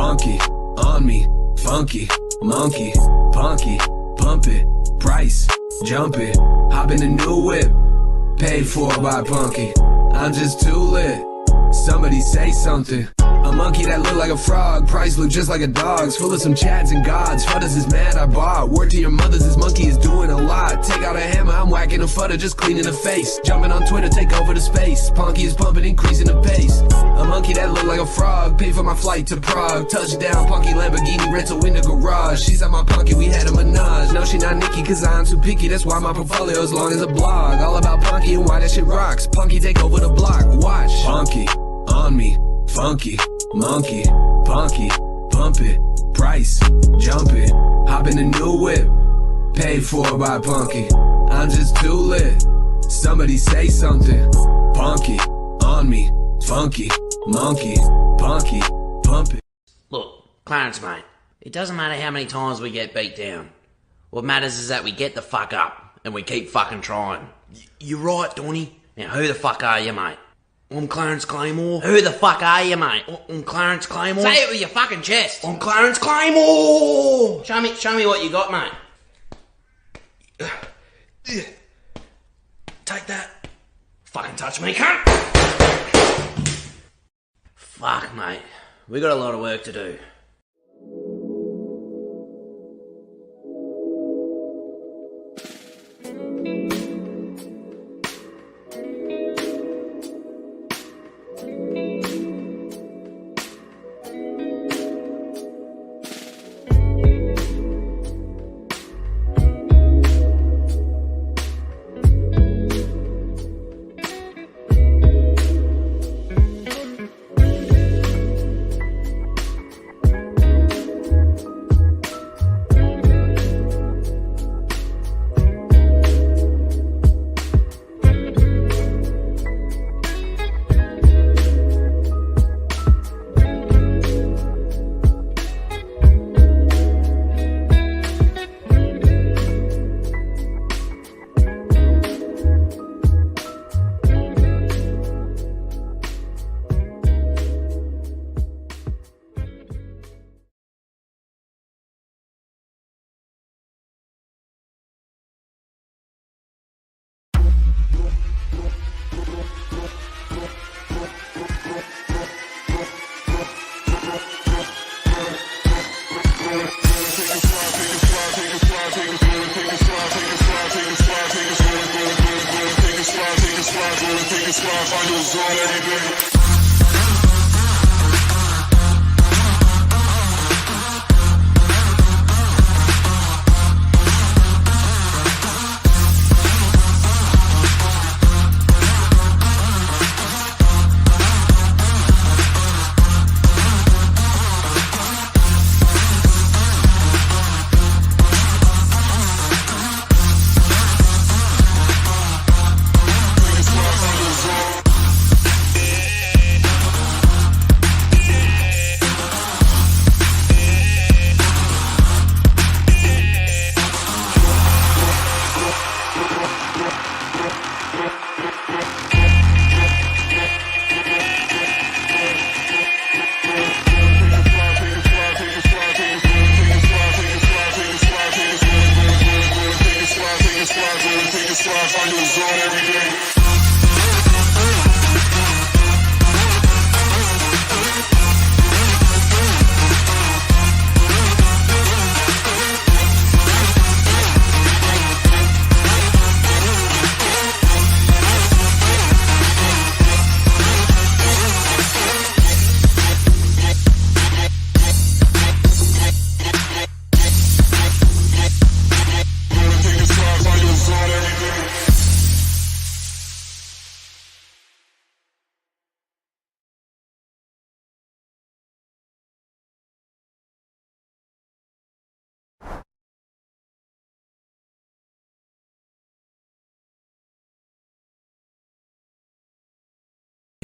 Monkey, on me, funky, monkey, punky, pump it, price, jump it, hop in a new whip, paid for by punky, I'm just too lit, somebody say something. A monkey that look like a frog, price look just like a dog's, full of some chads and gods, fudders is mad I bought, word to your mothers, this monkey is doing a lot, take out a hammer, I'm whacking a fudder, just cleaning the face, jumping on Twitter, take over the space, punky is pumping, increasing the pace, a monkey that look like a frog, paid for my flight to Prague, touchdown, punky Lamborghini rental in the garage, she's at my punky, we had a menage, no she not Nikki cause I'm too picky, that's why my portfolio as long as a blog, all about punky and why that shit rocks, punky take over the block, watch, punky, on me, funky, monkey, punky, pump it, price, jump it, hop in a new whip, paid for by punky, I'm just too lit, somebody say something, punky, on me, funky, monkey, punky, pump it. Look, Clarence mate, it doesn't matter how many times we get beat down, what matters is that we get the fuck up, and we keep fucking trying. You're right, Donny. Now who the fuck are you, mate? I'm Clarence Claymore. Who the fuck are you, mate? I'm Clarence Claymore. Say it with your fucking chest. I'm Clarence Claymore. Show me what you got, mate. Take that. Fucking touch me, cunt. Fuck, mate. We got a lot of work to do.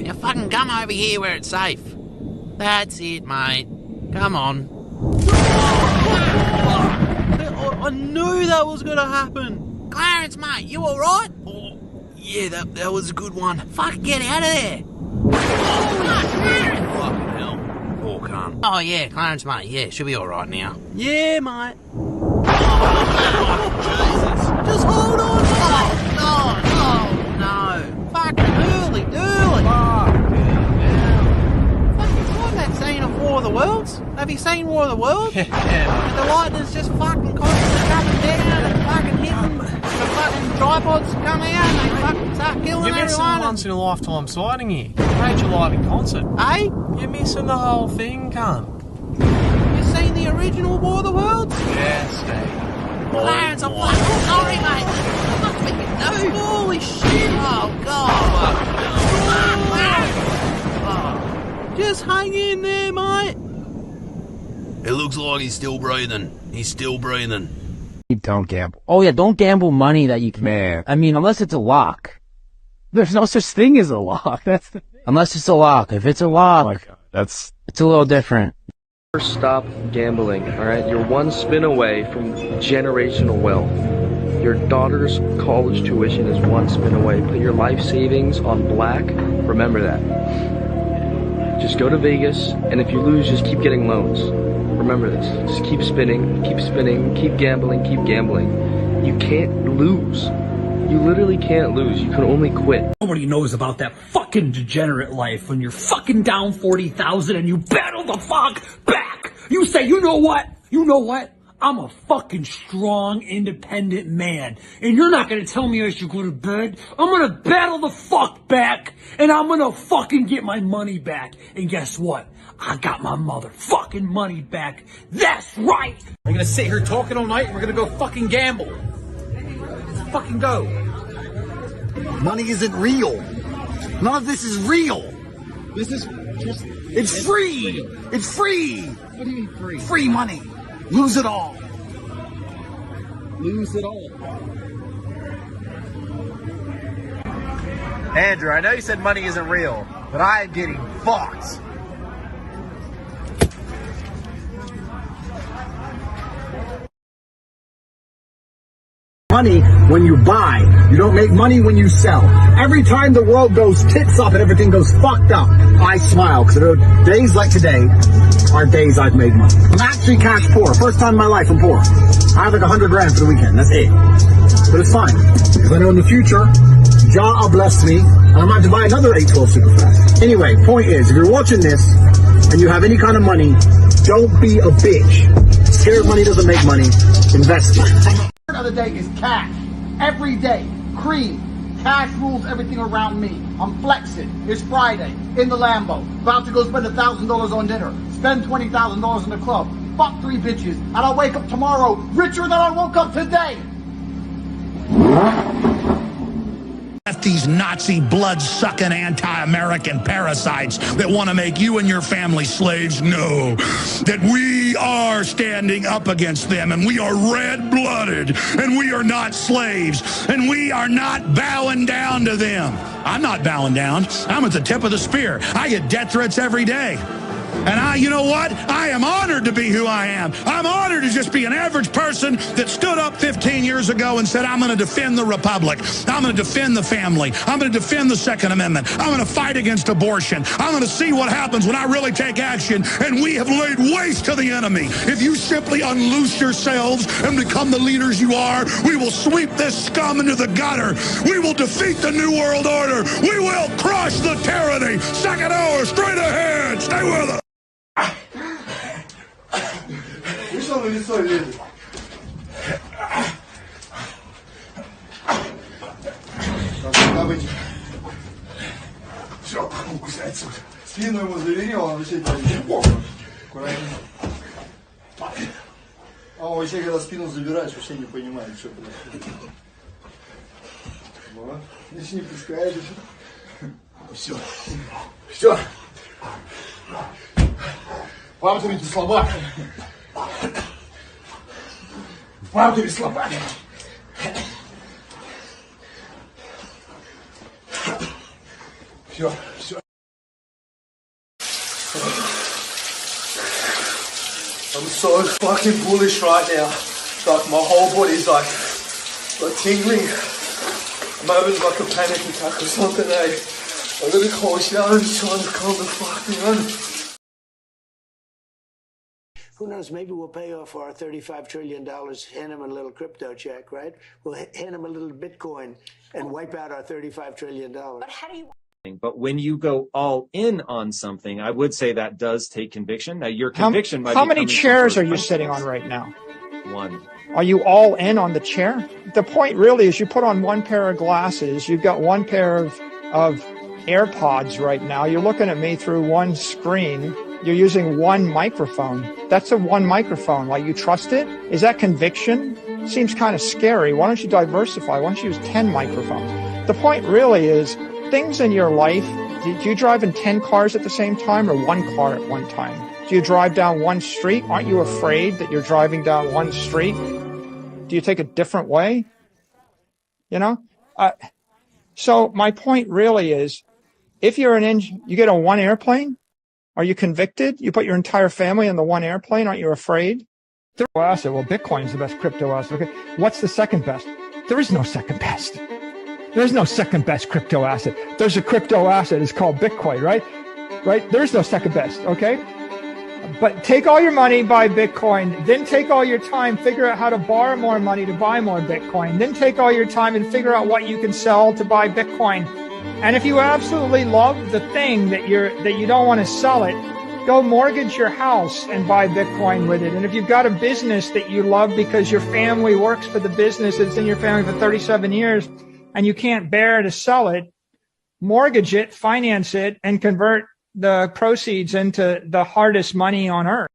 Now fucking come over here where it's safe. That's it, mate. Come on. I knew that was gonna happen. Clarence, mate, you alright? Oh, yeah, that was a good one. Fucking get out of there. Fucking hell. Poor cunt. Oh yeah, Clarence, mate. Yeah, should be all right now. Yeah, mate. Jesus. Just hold on. Oh, no. Fucking early. Fucking like that scene of War of the Worlds. Have you seen War of the Worlds? Yeah. And the lightning's just fucking constantly coming down and fucking hitting. The fucking tripods come out and they fucking start killing You're missing everyone. a once in a lifetime sighting here. Major live in concert. Hey? You're missing the whole thing, cunt. You seen the original War of the Worlds? Yeah, Steve. Clarence, I'm fucking sorry, mate. I must make it no. Holy shit. Oh, God. Just hang in there, mate. It looks like he's still breathing. Don't gamble. Oh yeah, don't gamble money that you can. Man. I mean, unless it's a lock. There's no such thing as a lock. That's the thing. Unless it's a lock. If it's a lock, oh my God, it's a little different. Stop gambling, alright? You're one spin away from generational wealth. Your daughter's college tuition is one spin away. Put your life savings on black. Remember that. Just go to Vegas, and if you lose, just keep getting loans. Remember this. Just keep spinning, keep gambling. You can't lose. You literally can't lose. You can only quit. Nobody knows about that fucking degenerate life when you're fucking down 40,000 and you battle the fuck back. You say, you know what? I'm a fucking strong, independent man. And you're not gonna tell me I should go to bed. I'm gonna battle the fuck back. And I'm gonna fucking get my money back. And guess what? I got my motherfucking money back. That's right! We're gonna sit here talking all night and we're gonna go fucking gamble. Let's fucking go. Money isn't real. None of this is real. This is just... It's free! It's free! What do you mean free? Free money. Lose it all. Lose it all. Andrew, I know you said money isn't real, but I am getting fucked. Money when you buy. You don't make money when you sell. Every time the world goes tits up and everything goes fucked up, I smile because days like today are days I've made money. I'm actually cash poor. First time in my life I'm poor. I have like 100 grand for the weekend. That's it. But it's fine because I know in the future, Jah will bless me and I'm about to buy another 812 super fast. Anyway, point is, if you're watching this and you have any kind of money, don't be a bitch. Scared money doesn't make money. Invest it. The other day is cash. Every day, cream. Cash rules everything around me. I'm flexing. It's Friday in the Lambo. About to go spend $1,000 on dinner. Spend $20,000 in the club. Fuck 3 bitches. And I'll wake up tomorrow richer than I woke up today. These Nazi blood-sucking anti-American parasites that want to make you and your family slaves know that we are standing up against them and we are red-blooded and we are not slaves and we are not bowing down to them. I'm not bowing down. I'm at the tip of the spear. I get death threats every day. And you know what? I am honored to be who I am. I'm honored to just be an average person that stood up 15 years ago and said, I'm going to defend the Republic. I'm going to defend the family. I'm going to defend the Second Amendment. I'm going to fight against abortion. I'm going to see what happens when I really take action. And we have laid waste to the enemy. If you simply unloose yourselves and become the leaders you are, we will sweep this scum into the gutter. We will defeat the New World Order. We will crush the tyranny. Second hour, straight ahead. Stay with us. Спину ему заверил, он вообще аккуратнее. А он вообще, когда спину забираешь, вообще не понимает, что происходит. Вот. Если не пускаешь, все. Все. Правда ведь слабак. Правда ведь слабак. Все, все. I'm so fucking bullish right now. Like my whole body's like tingling. I'm having like a panic attack or something, eh? I gotta close down and trying to calm the fuck down. Who knows? Maybe we'll pay off our $35 trillion, hand them a little crypto check, right? We'll hand them a little Bitcoin and wipe out our $35 trillion. But how do you? But when you go all in on something, I would say that does take conviction. Now, your conviction might be How many coming from chairs are you first sitting on right now? one. Are you all in on the chair? The point really is you put on one pair of glasses. You've got one pair of AirPods right now. You're looking at me through one screen. You're using one microphone. That's a one microphone. Like, you trust it? Is that conviction? Seems kind of scary. Why don't you diversify? Why don't you use 10 microphones? The point really is things in your life. Do you drive in 10 cars at the same time or one car at one time? Do you drive down one street? Aren't you afraid that you're driving down one street? Do you take a different way? You know? So my point really is, if you're you get on one airplane, are you convicted? You put your entire family in the one airplane, aren't you afraid? Crypto asset. Well, Bitcoin's the best crypto asset. Okay. What's the second best? There is no second best. There's no second best crypto asset. There's a crypto asset. It's called Bitcoin, right? Right? There's no second best. Okay. But take all your money, buy Bitcoin, then take all your time, figure out how to borrow more money to buy more Bitcoin, then take all your time and figure out what you can sell to buy Bitcoin. And if you absolutely love the thing that you don't want to sell it, go mortgage your house and buy Bitcoin with it. And if you've got a business that you love because your family works for the business, it's in your family for 37 years, and you can't bear to sell it, mortgage it, finance it, and convert the proceeds into the hardest money on earth.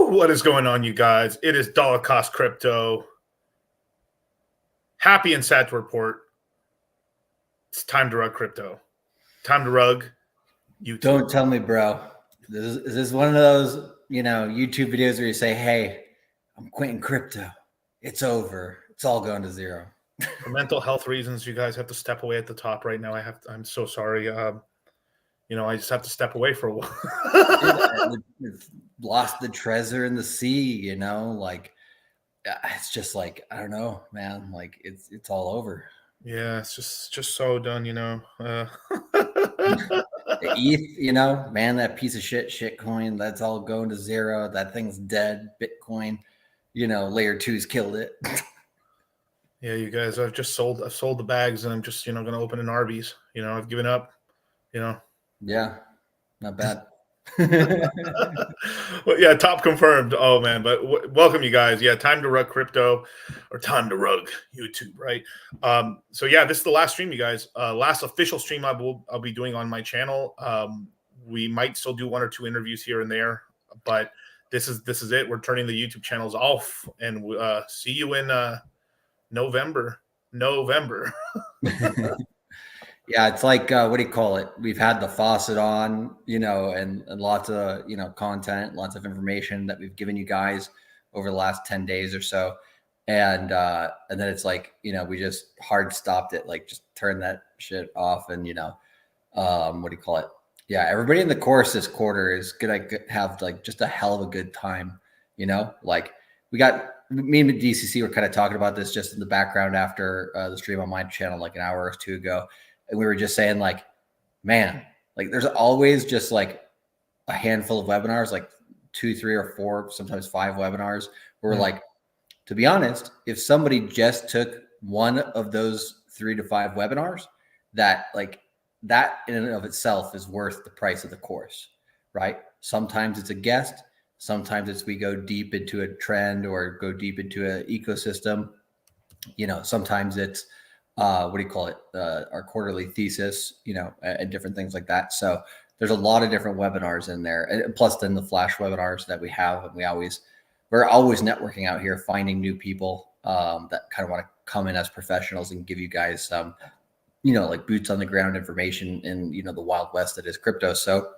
What is going on, you guys? It is Dollar Cost Crypto. Happy and sad to report. It's time to rug crypto. Time to rug YouTube. Don't tell me, bro. Is this one of those, YouTube videos where you say, hey, I'm quitting crypto. It's over. It's all going to zero. For mental health reasons, you guys have to step away at the top right now. I'm so sorry. I just have to step away for a while. Lost the treasure in the sea, it's just like, I don't know, man, like it's all over. Yeah, it's just so done, The ETH, man, that piece of shit coin, that's all going to zero. That thing's dead. Bitcoin, layer 2's killed it. Yeah, you guys, I've sold the bags and I'm just, going to open an Arby's. I've given up, Yeah, not bad. Well, yeah, top confirmed. Oh man, but welcome, you guys. Yeah, time to rug crypto, or time to rug YouTube, right? So yeah, this is the last stream, you guys. Last official stream I'll be doing on my channel. We might still do one or two interviews here and there, but this is it. We're turning the YouTube channels off, and see you in November. Yeah, it's like, what do you call it? We've had the faucet on, and lots of, content, lots of information that we've given you guys over the last 10 days or so. And then it's like, we just hard stopped it, like just turn that shit off. And, what do you call it? Yeah, everybody in the course this quarter is going to have like just a hell of a good time, like me and DCC were kind of talking about this just in the background after the stream on my channel, like an hour or two ago. And we were just saying, like, man, like there's always just like a handful of webinars, like 2, 3, or 4, sometimes 5 webinars where we're like, to be honest, if somebody just took one of those 3 to 5 webinars, that in and of itself is worth the price of the course, right? Sometimes it's a guest, Sometimes it's we go deep into a trend or go deep into an ecosystem. Sometimes it's our quarterly thesis, and different things like that. So there's a lot of different webinars in there, and plus then the flash webinars that we have, and we're always networking out here, finding new people that kind of want to come in as professionals and give you guys some, like boots on the ground information in, the Wild West that is crypto. So,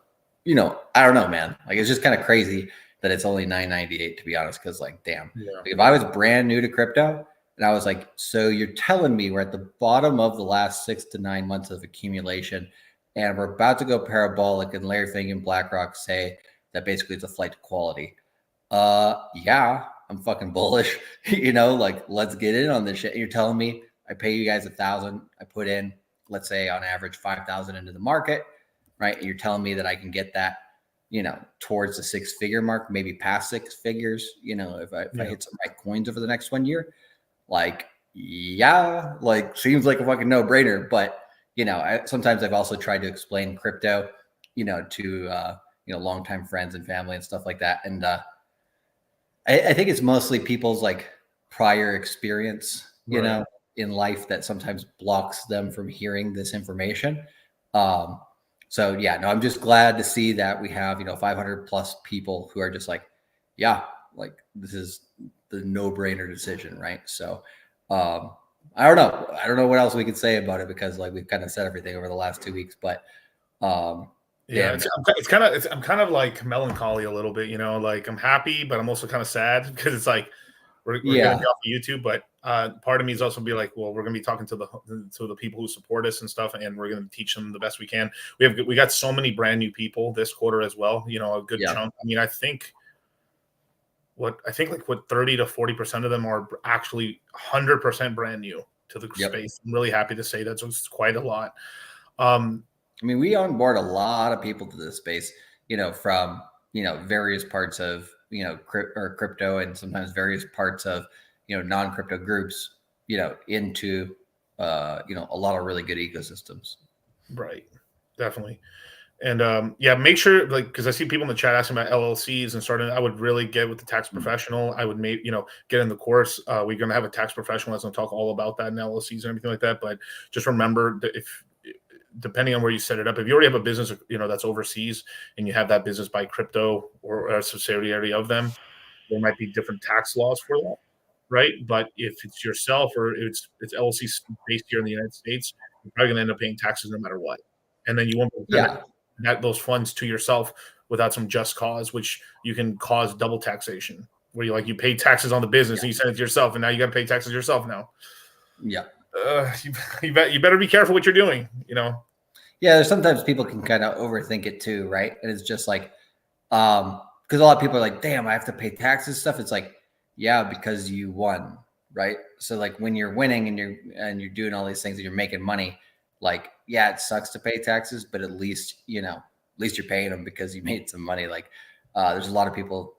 I don't know, man. Like, it's just kind of crazy that it's only $9.98, to be honest. Cause like, damn, like, if I was brand new to crypto and I was like, so you're telling me we're at the bottom of the last 6 to 9 months of accumulation and we're about to go parabolic, and Larry Fink and BlackRock say that basically it's a flight to quality. Yeah, I'm fucking bullish, like, let's get in on this shit. You're telling me I pay you guys $1,000, I put in, let's say on average 5,000 into the market, right? And you're telling me that I can get that, towards the 6-figure mark, maybe past 6 figures, if I hit some right coins over the next 1 year, like, yeah, like, seems like a fucking no-brainer. But, sometimes I've also tried to explain crypto, to, longtime friends and family and stuff like that. And, I think it's mostly people's like prior experience, in life that sometimes blocks them from hearing this information. So yeah, no, I'm just glad to see that we have, 500 plus people who are just like, yeah, like this is the no-brainer decision, right? So I don't know what else we could say about it, because like we've kind of said everything over the last 2 weeks, but yeah, I'm kind of like melancholy a little bit, like I'm happy, but I'm also kind of sad because it's like we're going to be off of YouTube, but part of me is also be like, well, we're going to be talking to the people who support us and stuff, and we're going to teach them the best we can. We got so many brand new people this quarter as well, a good chunk. I mean, I think like 30 to 40% of them are actually 100% brand new to the space. I'm really happy to say that. So it's quite a lot. I mean, we onboard a lot of people to this space, from, various parts of, crypto, and sometimes various parts of, non-crypto groups, into, a lot of really good ecosystems. Right. Definitely. And make sure, like, because I see people in the chat asking about LLCs and starting. I would really get with the tax professional. I would get in the course. We're going to have a tax professional that's going to talk all about that and LLCs and everything like that. But just remember that depending on where you set it up, if you already have a business, that's overseas and you have that business by crypto or a subsidiary of them, there might be different tax laws for that, right? But if it's yourself or it's LLC based here in the United States, you're probably going to end up paying taxes no matter what. And then you won't get those funds to yourself without some just cause, which you can cause double taxation, where you pay taxes on the business and you send it to yourself, and now you got to pay taxes yourself now. Yeah. You better be careful what you're doing, Yeah, there's sometimes people can kind of overthink it too, right? And it's just like, because a lot of people are like, damn, I have to pay taxes stuff. It's like, yeah, because you won, right? So like when you're winning and you're doing all these things and you're making money, like, yeah, it sucks to pay taxes, but at least you're paying them because you made some money. Like there's a lot of people,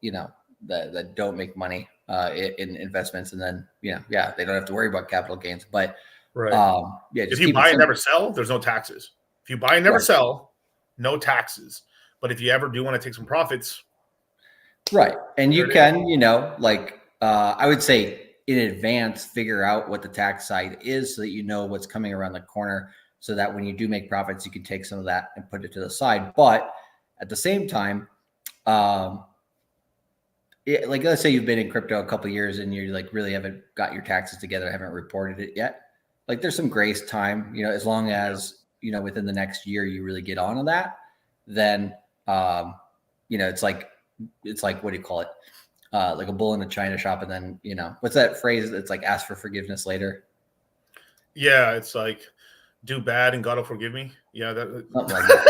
that don't make money in investments, and then they don't have to worry about capital gains. But if you buy and never sell, there's no taxes. If you buy and never sell, no taxes. But if you ever do want to take some profits, right, and you can, I would say in advance figure out what the tax side is so that you know what's coming around the corner, so that when you do make profits, you can take some of that and put it to the side. But at the same time, like let's say you've been in crypto a couple of years and you like really haven't got your taxes together, haven't reported it yet. Like there's some grace time, as long as within the next year you really get onto that, then it's like what do you call it? Like a bull in a china shop, and then what's that phrase? It's like ask for forgiveness later. Yeah, it's like do bad and God will forgive me. Yeah, something like that.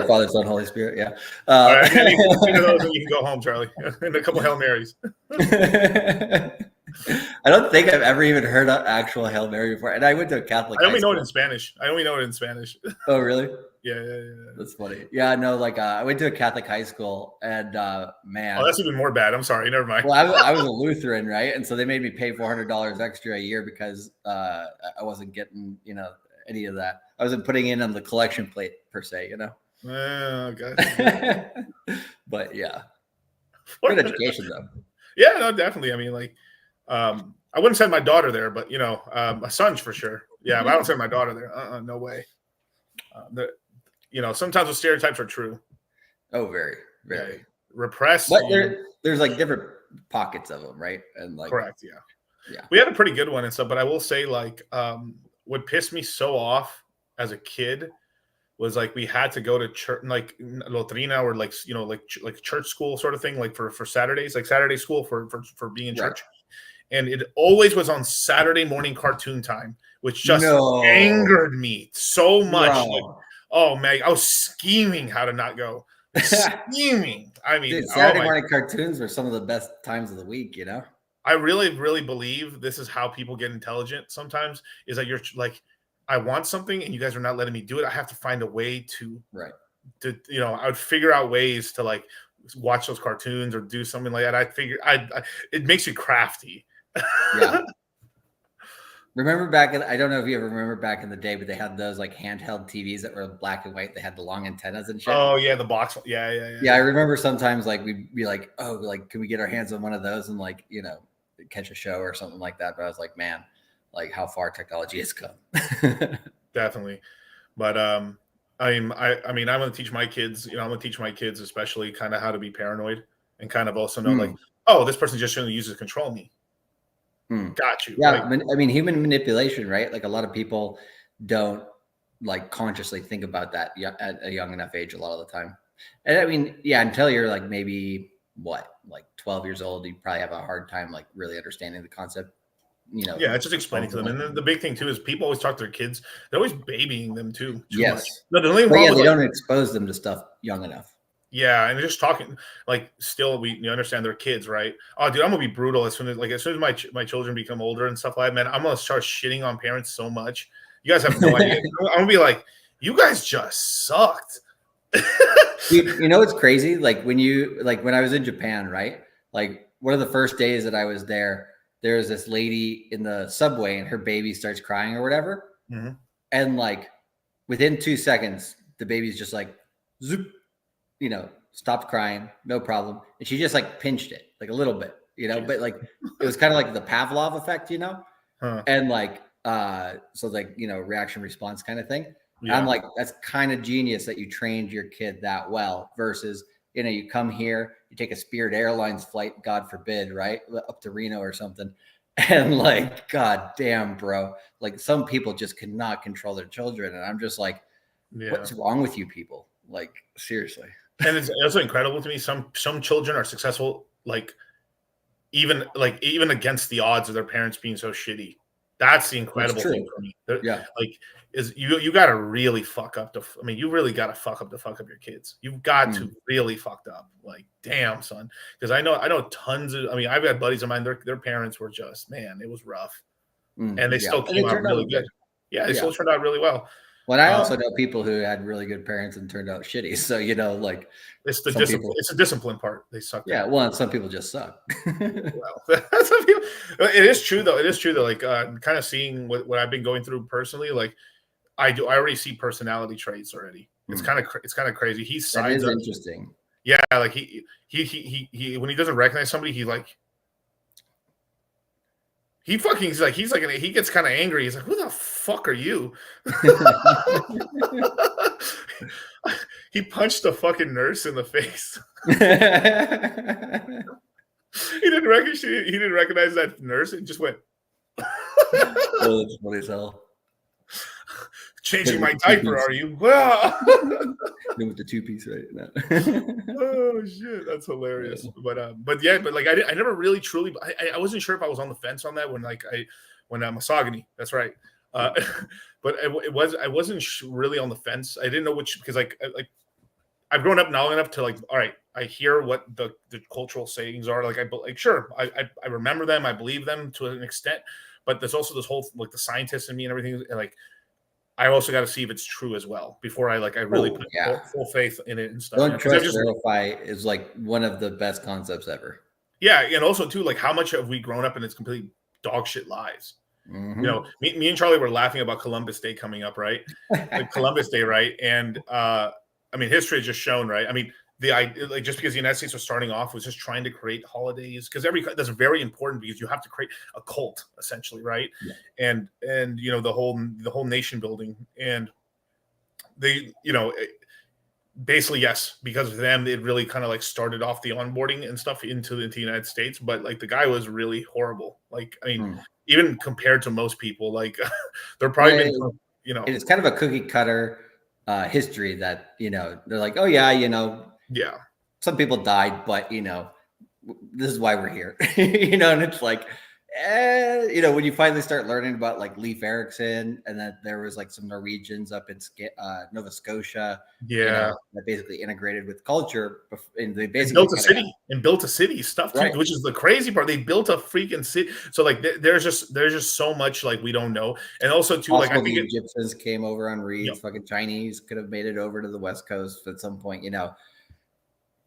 Father, Son, Holy Spirit. Yeah. All right, I need 15 of those, and you can go home, Charlie, and a couple Hail Marys. I don't think I've ever even heard an actual Hail Mary before, and I went to a Catholic. I only know it in Spanish. Oh, really? Yeah. That's funny. Yeah, no, like I went to a Catholic high school, and man, that's even more bad. I'm sorry, never mind. Well, I was a Lutheran, right? And so they made me pay $400 extra a year because I wasn't getting any of that. I wasn't putting in on the collection plate per se, Okay. But yeah, good education though. Yeah, no, definitely. I mean, like, I wouldn't send my daughter there, but you know, my son's for sure. Yeah, but I don't send my daughter there. No way. You know, sometimes the stereotypes are true. Oh, very, very. Yeah, repressed. But there's like different pockets of them, right? And like, correct. Yeah. Yeah. We had a pretty good one and stuff, but I will say, like, what pissed me so off as a kid was like we had to go to church, like Lotrina, or like, you know, like church school sort of thing, like for Saturdays, like Saturday school for being in church. And it always was on Saturday morning cartoon time, which just angered me so much. Like, oh man, I was scheming how to not go. Scheming. I mean, dude, Saturday morning cartoons were some of the best times of the week, you know? I really, really believe this is how people get intelligent sometimes, is that you're like, I want something and you guys are not letting me do it. I have to find a way to, you know, I would figure out ways to like watch those cartoons or do something like that. I figure it makes you crafty. Yeah. Remember back in, I don't know if you ever remember back in the day, but they had those like handheld TVs that were black and white. They had the long antennas and shit. Oh yeah, the box. Yeah. Yeah, I remember sometimes like we'd be like, oh, like can we get our hands on one of those and like, you know, catch a show or something like that. But I was like, man, like how far technology has come. Definitely. But I mean, I'm going to teach my kids, you know, I'm going to teach my kids especially kind of how to be paranoid and kind of also know like, oh, this person just shouldn't use it to control me. Got you. Yeah, I mean, human manipulation, right? Like a lot of people don't like consciously think about that at a young enough age a lot of the time. And I mean, yeah, until you're like maybe like 12 years old, you probably have a hard time like really understanding the concept. You know, yeah, it's just explaining to them. And then the big thing too is people always talk to their kids. They're always babying them too. Yes. Much. No, the only they don't expose them to stuff young enough. Yeah, and just talking like still you understand they're kids, right? Oh, dude, I'm gonna be brutal as soon as my children become older and stuff like that. Man, I'm gonna start shitting on parents so much. You guys have no idea. I'm gonna be like, you guys just sucked. You know what's crazy? Like when I was in Japan, right? Like one of the first days that I was there, there's this lady in the subway and her baby starts crying or whatever. Mm-hmm. And like within 2 seconds, the baby's just like, zoop, you know, stopped crying, no problem. And she just like pinched it like a little bit, you know, but like it was kind of like the Pavlov effect, you know? And like, so like, you know, reaction response kind of thing. Yeah. I'm like, that's kind of genius that you trained your kid that well versus, you know, you come here, you take a Spirit Airlines flight, God forbid, right? Up to Reno or something. And like, God damn, bro. Like some people just cannot control their children. And I'm just like, what's wrong with you people? Like, seriously. And it's also incredible to me. Some children are successful, like even against the odds of their parents being so shitty. That's the incredible thing for me. Like is you got to really fuck up you really got to fuck up your kids. You've got to really fucked up. Like, damn, son. Because I know tons of. I mean, I've had buddies of mine. Their parents were just, man, it was rough, and they still came out really good. Yeah, they still turned out really well. Well, I also know people who had really good parents and turned out shitty. So, you know, like it's the discipline. It's the discipline part. They suck. Yeah. Well, some people just suck. Well, it is true though. It is true though. Like kind of seeing what I've been going through personally. Like I already see personality traits already. It's kind of crazy. He signs up. Interesting. Yeah. Like he when he doesn't recognize somebody, he gets kind of angry. He's like, who the fuck are you? He punched a fucking nurse in the face. He didn't recognize that nurse and just went. Oh, that's funny as hell. Changing my diaper, are you? With the 2-piece, right? No. Oh shit, that's hilarious. Yeah. But like I never really truly. I wasn't sure if I was on the fence on that when misogyny. That's right. But I wasn't really on the fence. I didn't know which because like I've grown up long enough to like. All right, I hear what the cultural sayings are. Like I remember them. I believe them to an extent. But there's also this whole like the scientist in me and everything. And like I also got to see if it's true as well before I really put full faith in it and stuff. Don't trust verify is like one of the best concepts ever. Yeah, and also too like how much have we grown up in its complete dog shit lies. Mm-hmm. You know, me and Charlie were laughing about Columbus Day coming up, right? Like Columbus Day, right? And I I mean, history has just shown, right? I mean, the idea, like, just because the United States was starting off was just trying to create holidays, because that's very important, because you have to create a cult essentially, right? Yeah. And you know, the whole nation building, and they, you know, basically, yes, because of them, it really kind of like started off the onboarding and stuff into the United States. But like, the guy was really horrible. Like, I mean, even compared to most people, like there probably been, you know, it's kind of a cookie cutter history that, you know, they're like, oh yeah, you know, yeah, some people died, but you know, this is why we're here. You know, and it's like, you know, when you finally start learning about like Leif Erikson, and then there was like some Norwegians up in Nova Scotia, yeah, you know, that basically integrated with culture, and they basically built a city stuff too, right. Which is the crazy part. They built a freaking city. So like, there's just so much like we don't know, and also too, like, I think the Egyptians came over on reeds. Fucking Chinese could have made it over to the West Coast at some point, you know.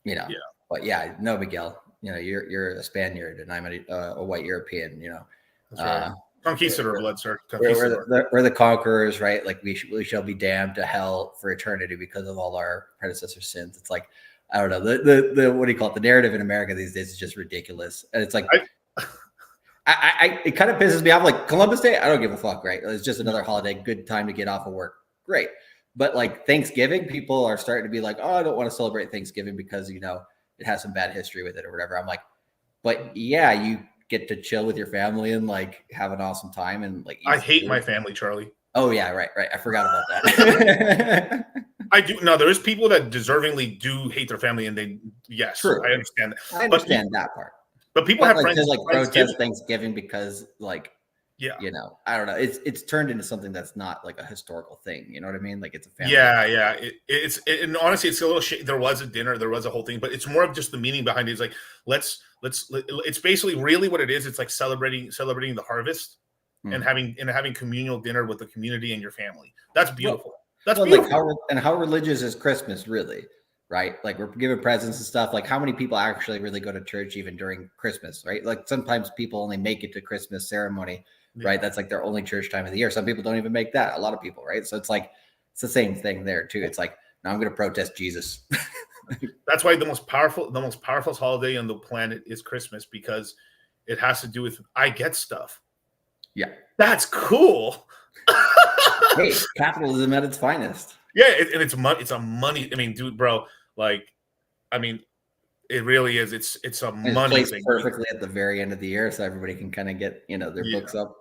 Yeah. But yeah, no, Miguel, you know, you're a Spaniard and I'm a white European, you know. That's right. Conquistador blood, sir. We're the conquerors, right? Like we shall be damned to hell for eternity because of all our predecessor sins. It's like, I don't know, the what do you call it? The narrative in America these days is just ridiculous, and it's like, it kind of pisses me off. Like Columbus Day, I don't give a fuck, right? It's just another holiday, good time to get off of work, great. But like Thanksgiving, people are starting to be like, oh, I don't want to celebrate Thanksgiving because, you know, it has some bad history with it or whatever. I'm like, but yeah, you get to chill with your family and like have an awesome time. And like, I hate my family, Charlie. Oh yeah, right. I forgot about that. I do. No, there is people that deservingly do hate their family, and they, yes, true. I understand that. I understand that part. But people have friends like protest Thanksgiving because like, yeah, you know, I don't know. It's turned into something that's not like a historical thing. You know what I mean? Like it's a family. Yeah. And honestly, it's a little shit. There was a dinner, there was a whole thing, but it's more of just the meaning behind it. It's like, it's basically really what it is. It's like celebrating the harvest and having communal dinner with the community and your family. That's beautiful. That's beautiful. Like how religious is Christmas really? Right? Like we're giving presents and stuff. Like how many people actually really go to church even during Christmas, right? Like sometimes people only make it to Christmas ceremony, right? That's like their only church time of the year. Some people don't even make that. A lot of people, right? So it's like, it's the same thing there too. It's like, now I'm going to protest Jesus. That's why the most powerful holiday on the planet is Christmas, because it has to do with, I get stuff. Yeah. That's cool. Hey, capitalism at its finest. Yeah. And it's money. It's a money. I mean, dude, bro, like, I mean, it really is. It's a money thing. Perfectly at the very end of the year, so everybody can kind of get, you know, their books up.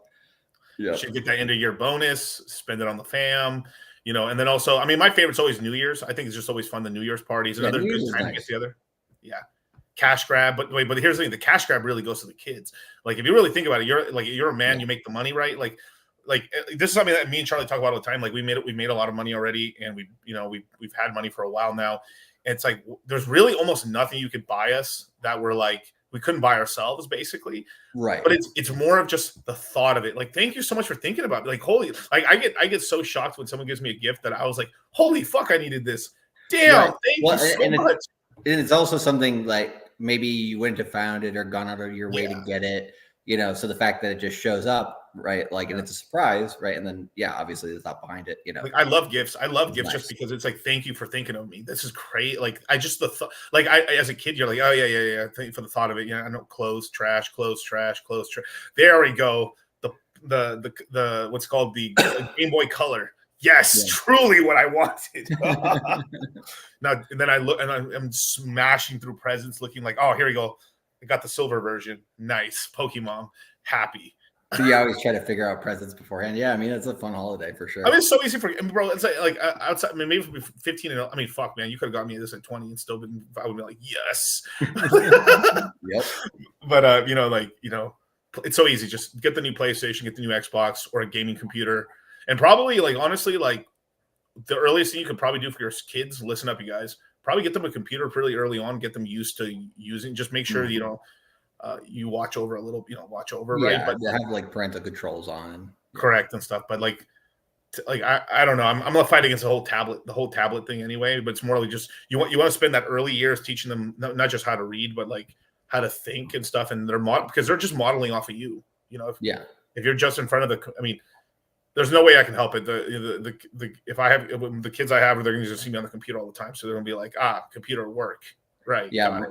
Yeah, you should get that end of year bonus, spend it on the fam, you know. And then also, I mean, my favorite's always New Year's. I think it's just always fun. The New Year's parties, another good time to get together. Yeah, cash grab. But here's the thing: the cash grab really goes to the kids. Like if you really think about it, you're a man. You make the money, right? Like this is something that me and Charlie talk about all the time. Like we made a lot of money already, and we've had money for a while now. It's like there's really almost nothing you could buy us that we're like we couldn't buy ourselves, basically. Right. But it's more of just the thought of it. Like, thank you so much for thinking about it. Like, holy, like I get so shocked when someone gives me a gift that I was like, holy fuck, I needed this. Damn, thank you so much. And it's also something like maybe you wouldn't have found it or gone out of your way to get it, you know. So the fact that it just shows up, right? Like, and it's a surprise, right? And then obviously the thought behind it, you know. Like, I love gifts. I love gifts just because it's like, thank you for thinking of me. This is great. Like I just like I as a kid, you're like, oh yeah. Thank you for the thought of it. Yeah, I know, clothes, trash. There we go. The what's called the Game Boy Color. Yes, truly what I wanted. Now, and then I look and I'm smashing through presents, looking like, oh, here we go. I got the silver version. Nice. Pokemon. Happy. So you always try to figure out presents beforehand. Yeah, I mean, it's a fun holiday for sure. I mean, it's so easy bro. It's like outside. I mean, maybe 15 and I mean, fuck, man, you could have got me this at 20 and still been. I would be like, yes. Yep. But it's so easy. Just get the new PlayStation, get the new Xbox or a gaming computer, and probably like honestly, like the earliest thing you could probably do for your kids. Listen up, you guys. Probably get them a computer pretty early on. Get them used to using. Just make sure you watch over a little, right? But have like parental controls on, correct and stuff. But like I don't know. I'm gonna fight against the whole tablet thing anyway. But it's more like just you want to spend that early years teaching them not just how to read, but like how to think and stuff. And because they're just modeling off of you. You know, if you're just in front of there's no way I can help it. If I have the kids I have, they're going to just see me on the computer all the time, so they're going to be like, computer work, right? Yeah,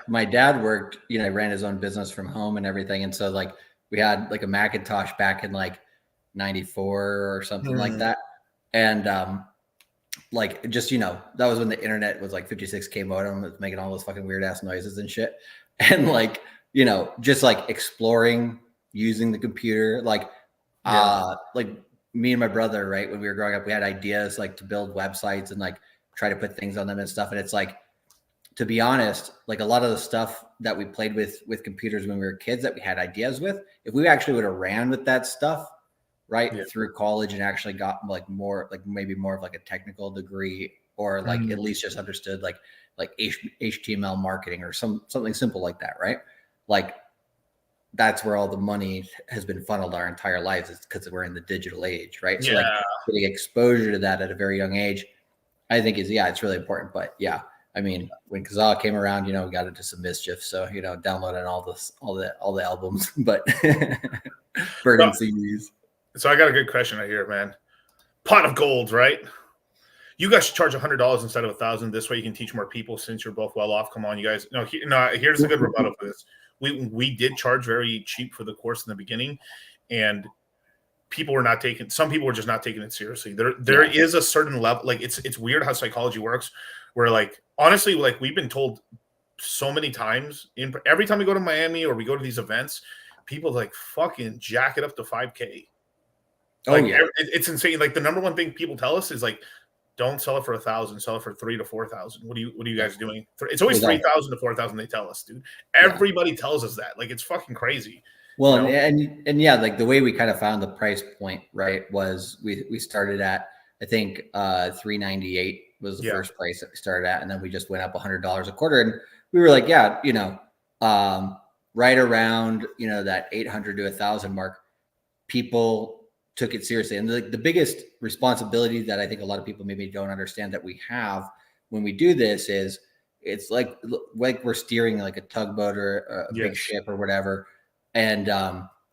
my dad worked. Ran his own business from home and everything, and so like we had like a Macintosh back in like '94 or something like that, and like just that was when the internet was like 56K modem, was making all those fucking weird ass noises and shit, and like just like exploring using the computer, like me and my brother, right, when we were growing up, we had ideas like to build websites and like try to put things on them and stuff. And it's like, to be honest, like a lot of the stuff that we played with computers when we were kids that we had ideas with, if we actually would have ran with that stuff, right, through college and actually got like more, like maybe more of like a technical degree, or like at least just understood like HTML marketing or something simple like that, right? Like that's where all the money has been funneled our entire lives, is because we're in the digital age, right? So like getting exposure to that at a very young age, I think it's really important. But yeah, I mean, when Kazaa came around, we got into some mischief. So, downloading all the albums, but burning CDs. So I got a good question right here, man. Pot of gold, right? You guys should charge $100 instead of $1,000. This way you can teach more people, since you're both well off. Come on, you guys. No, here's a good rebuttal for this. We did charge very cheap for the course in the beginning, and some people were just not taking it seriously. There is a certain level, like it's weird how psychology works, where like honestly, like we've been told so many times, every time we go to Miami or we go to these events, people like fucking jack it up to 5K. It's insane. Like the number one thing people tell us is like, don't sell it for $1,000, sell it for $3,000 to $4,000. What are you guys doing? It's always $3,000 to $4,000. They tell us, dude. Everybody tells us that. Like it's fucking crazy. Well, and yeah, like the way we kind of found the price point, right, was we started at, I think $398 was the first price that we started at, and then we just went up $100 a quarter, and we were like, right around that 800 to 1,000 mark, people took it seriously. And the biggest responsibility that I think a lot of people maybe don't understand that we have when we do this is it's like we're steering like a tugboat or a big ship or whatever. And,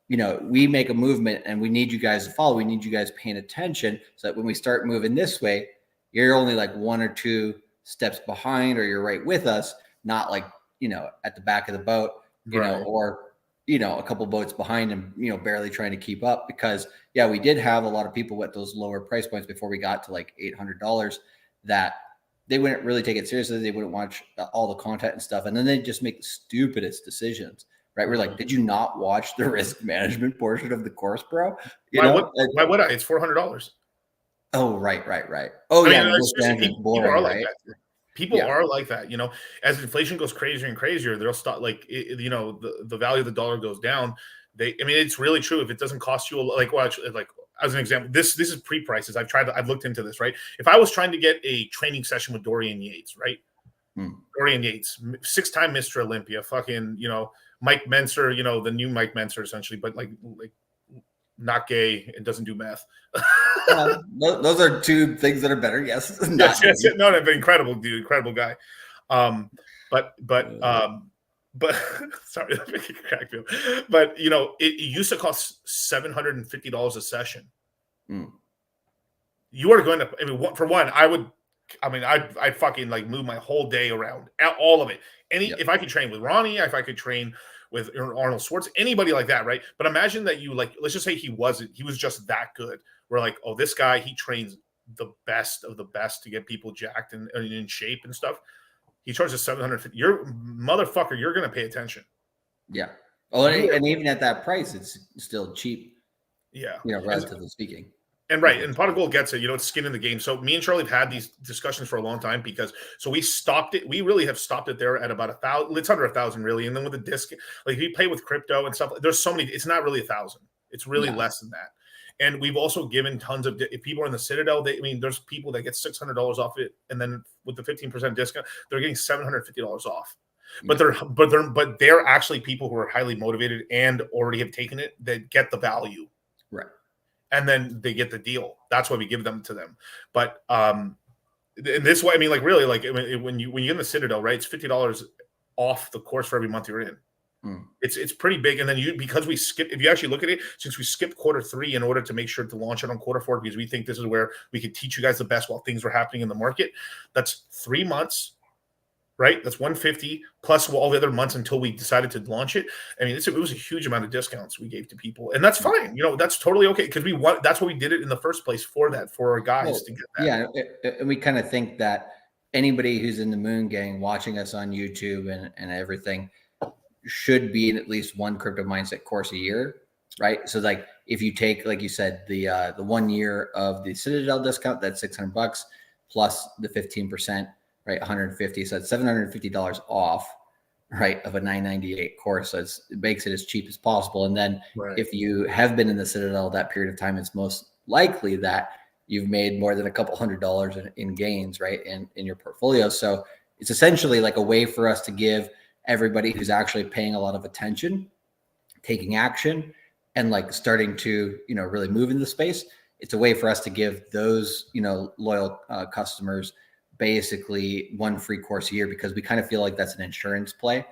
we make a movement and we need you guys to follow. We need you guys paying attention, so that when we start moving this way, you're only like one or two steps behind, or you're right with us, not like, at the back of the boat, or a couple boats behind and barely trying to keep up. Because we did have a lot of people at those lower price points before we got to like $800 that they wouldn't really take it seriously. They wouldn't watch all the content and stuff, and then they just make the stupidest decisions, right? We're like, did you not watch the risk management portion of the course, bro? Why would I? It's $400. Oh, right. Oh, people are like that. People are like that, as inflation goes crazier and crazier, they'll start like, the value of the dollar goes down. It's really true. If it doesn't cost you like as an example, this is pre-prices. I've looked into this, right? If I was trying to get a training session with Dorian Yates, right? Dorian Yates, 6-time Mr. Olympia, fucking, Mike Menser, the new Mike Menser essentially, but like not gay and doesn't do meth. Those are two things that are better. Yes. Yes. No, but incredible dude, incredible guy. But sorry, that make it crack me up. But it used to cost $750 a session. You are going to, for one, I'd fucking like move my whole day around, all of it. If I could train with Ronnie, if I could train with Arnold Schwartz, anybody like that, right? But imagine that you let's just say he was just that good. We're like, oh, this guy, he trains the best of the best to get people jacked and in shape and stuff. He charges $750. You're motherfucker, you're gonna pay attention. Yeah. Oh, and even at that price, it's still cheap. Yeah. Relatively speaking. And right, and Pot of Gold gets it. It's skin in the game. So me and Charlie have had these discussions for a long time, we stopped it. We really have stopped it there at about 1,000. It's under 1,000 really. And then with the disc, like if you play with crypto and stuff, there's so many. It's not really 1,000. It's really less than that. And we've also given tons of. If people are in the Citadel, there's people that get $600 off it, and then with the 15% discount, they're getting $750 off. But they're actually people who are highly motivated and already have taken it that get the value. Right. And then they get the deal. That's why we give them to them. But in this way, really, when you get in the Citadel, right, it's $50 off the course for every month you're in. It's pretty big. And then because we skip, if you actually look at it, since we skipped Q3 in order to make sure to launch it on Q4, because we think this is where we could teach you guys the best while things were happening in the market. That's 3 months, right? That's 150 plus all the other months until we decided to launch it. I mean, it was a huge amount of discounts we gave to people, and that's fine. That's totally okay, because that's what we did it in the first place for our guys to get that. Yeah, and we kind of think that anybody who's in the Moon Gang watching us on YouTube and everything should be in at least one crypto mindset course a year, right? So like if you take, like you said, the 1 year of the Citadel discount, that's $600 plus the 15%, right? 150. So that's $750 off, right, of a $998 course. So it makes it as cheap as possible. And then if you have been in the Citadel that period of time, it's most likely that you've made more than a couple $100 in gains, right, in your portfolio. So it's essentially like a way for us to give everybody who's actually paying a lot of attention, taking action, and like starting to, really move in the space. It's a way for us to give those, loyal customers basically one free course a year, because we kind of feel like that's an insurance play.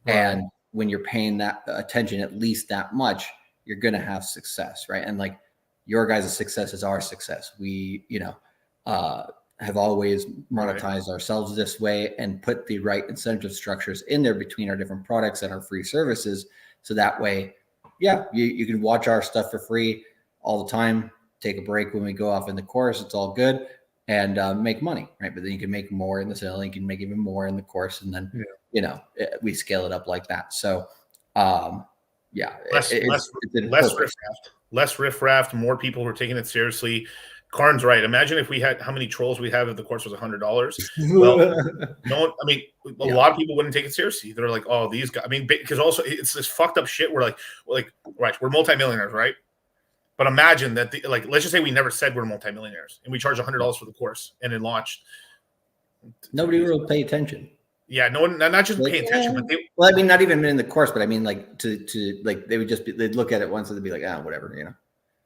Right. And when you're paying that attention, at least that much, you're going to have success, right? And like your guys' success is our success. We, have always monetized ourselves this way and put the right incentive structures in there between our different products and our free services. So that way, you can watch our stuff for free all the time, take a break when we go off in the course. It's all good, and make money, right? But then you can make more in the sale. You can make even more in the course. And then, we scale it up like that. So, less riffraff, more people who are taking it seriously. Karn's right. Imagine if we had how many trolls we have if the course was $100. Well, a lot of people wouldn't take it seriously. They're like, oh, these guys. I mean, because also it's this fucked up shit. We're we're multimillionaires, right? But imagine that, let's just say we never said we're multimillionaires and we charge $100 for the course and it launched. Nobody will pay attention. Yeah, no one, not just pay attention, but not even in the course, but I mean, they would just they'd look at it once and they'd be like, whatever,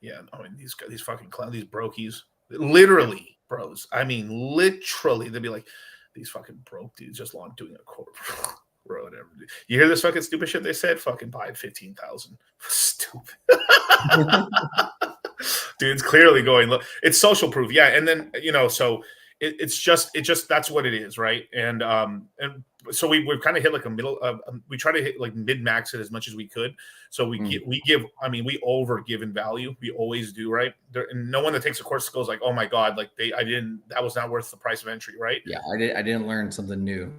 Yeah, I mean, these fucking clowns, these brokies, literally bros. I mean, literally, they'd be like, these fucking broke dudes just doing a quarter, bro, whatever. You hear this fucking stupid shit they said? Fucking buy it 15,000. Stupid. Dude, it's clearly going. Look, it's social proof, yeah. And then so it's just that's what it is, right? And so we've kind of hit like a middle. We try to hit like mid max it as much as we could. So we give. I mean, we over give in value. We always do, right? And no one that takes a course goes like, oh my god, like that was not worth the price of entry, right? Yeah, I didn't learn something new.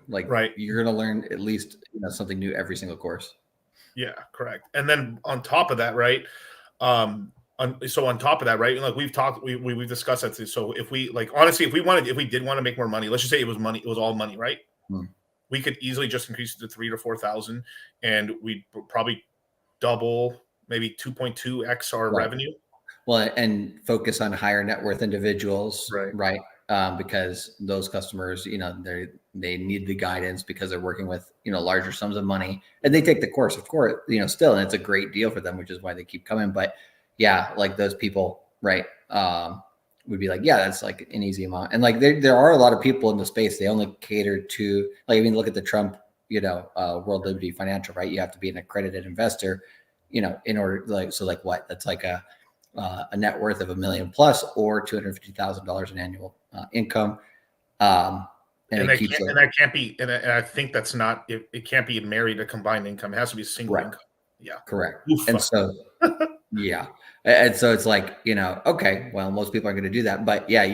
Like, right, you're gonna learn at least something new every single course. Yeah, correct. And then on top of that, right? So on top of that, right? Like we've discussed that. So if we honestly, if we did want to make more money, let's just say it was all money, right? We could easily just increase it to 3,000 to 4,000, and we'd probably double, maybe 2.2x our revenue. Well, and focus on higher net worth individuals, right? Because those customers, they need the guidance because they're working with larger sums of money, and they take the course, of course, still, and it's a great deal for them, which is why they keep coming. But yeah, like those people, right, would be like, yeah, that's like an easy amount. And like there are a lot of people in the space. They only cater to, like, I mean, look at the Trump, World Liberty Financial, right? You have to be an accredited investor, in order, what? That's like a net worth of $1 million plus or $250,000 in annual income. And that can't be, and I think that's not, it can't be married to combined income. It has to be a single income. Yeah. Correct. And so, yeah. And so it's like, okay, well, most people aren't going to do that, but yeah,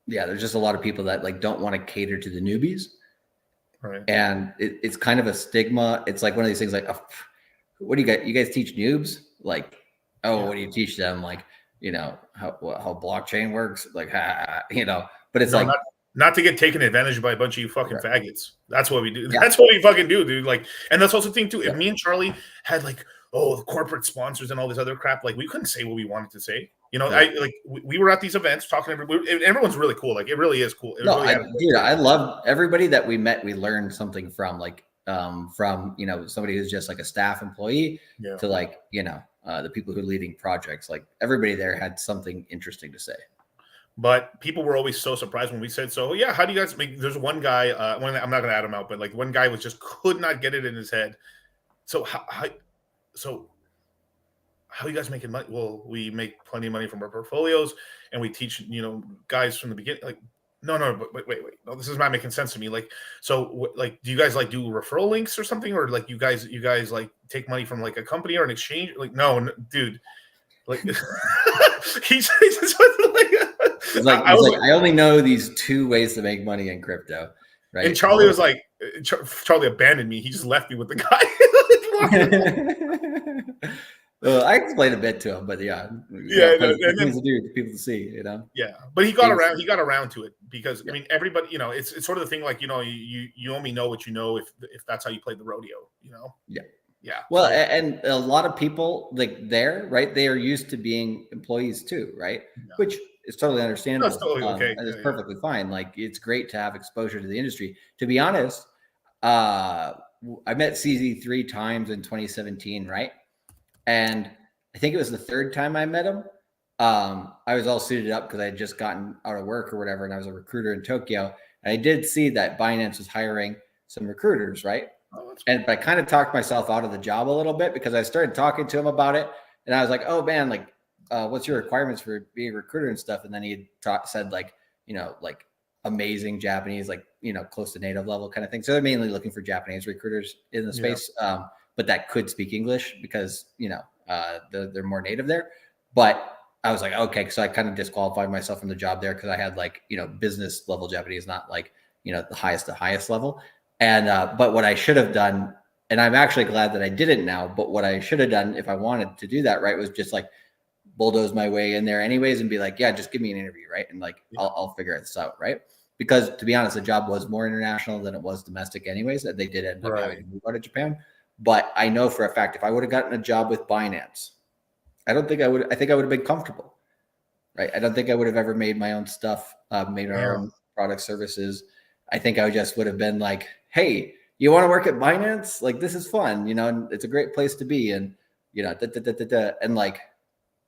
there's just a lot of people that like don't want to cater to the newbies. Right. And it's kind of a stigma. It's like one of these things like, oh, what do you guys? You guys teach noobs? Like, what do you teach them? Like, how blockchain works? Like, but it's not to get taken advantage of by a bunch of you fucking faggots. That's what we do. Yeah. That's what we fucking do, dude. Like, and that's also the thing too. If me and Charlie had like, the corporate sponsors and all this other crap, like we couldn't say what we wanted to say. We were at these events talking to everyone's really cool. Like, it really is cool. I love everybody that we met. We learned something from, like, from somebody who's just like a staff employee to the people who are leading projects. Like, everybody there had something interesting to say. But people were always so surprised when we said, so yeah, how do you guys make, there's one guy, I'm not going to add him out, but like one guy was just could not get it in his head. So how are you guys making money? Well, we make plenty of money from our portfolios and we teach, guys from the beginning, like, no, but wait. No, this is not making sense to me. Like, so like, do you guys like do referral links or something? Or like you guys like take money from like a company or an exchange? Like, no dude, like he's just like, I only know these 2 ways to make money in crypto, right? And Charlie was like, Charlie abandoned me. He just left me with the guy. Well, I explained a bit to him, but yeah, things to do for people to see, Yeah, but he got around. He got around to it because I mean, everybody, it's sort of the thing. Like, you only know what you know if that's how you play the rodeo. Yeah. Well, and a lot of people like there, right? They are used to being employees too, right? Yeah. Which is totally understandable. That's totally okay. And it's perfectly fine. Like, it's great to have exposure to the industry. To be honest, I met CZ 3 times in 2017, right? And I think it was the 3rd time I met him. I was all suited up because I had just gotten out of work or whatever, and I was a recruiter in Tokyo. And I did see that Binance was hiring some recruiters, right? But I kind of talked myself out of the job a little bit because I started talking to him about it, and I was like, "Oh man, like, what's your requirements for being a recruiter and stuff?" And then he said like, like amazing Japanese, like close to native level kind of thing. So they're mainly looking for Japanese recruiters in the space, but that could speak English because they're more native there. But I was like, okay, so I kind of disqualified myself from the job there because I had like business level Japanese, not like the highest level. And but what I should have done, and I'm actually glad that I didn't now, but what I should have done if I wanted to do that, right, was just like bulldoze my way in there anyways and be like, yeah, just give me an interview, right? And like I'll figure this out, right? Because to be honest, the job was more international than it was domestic anyways, and they did end up having to move out of Japan. But I know for a fact if I would have gotten a job with Binance, I think I would have been comfortable, right? I don't think I would have ever made my own stuff, made my own product services. I think I just would have been like, hey, you want to work at Binance? Like, this is fun, and it's a great place to be. And, and like,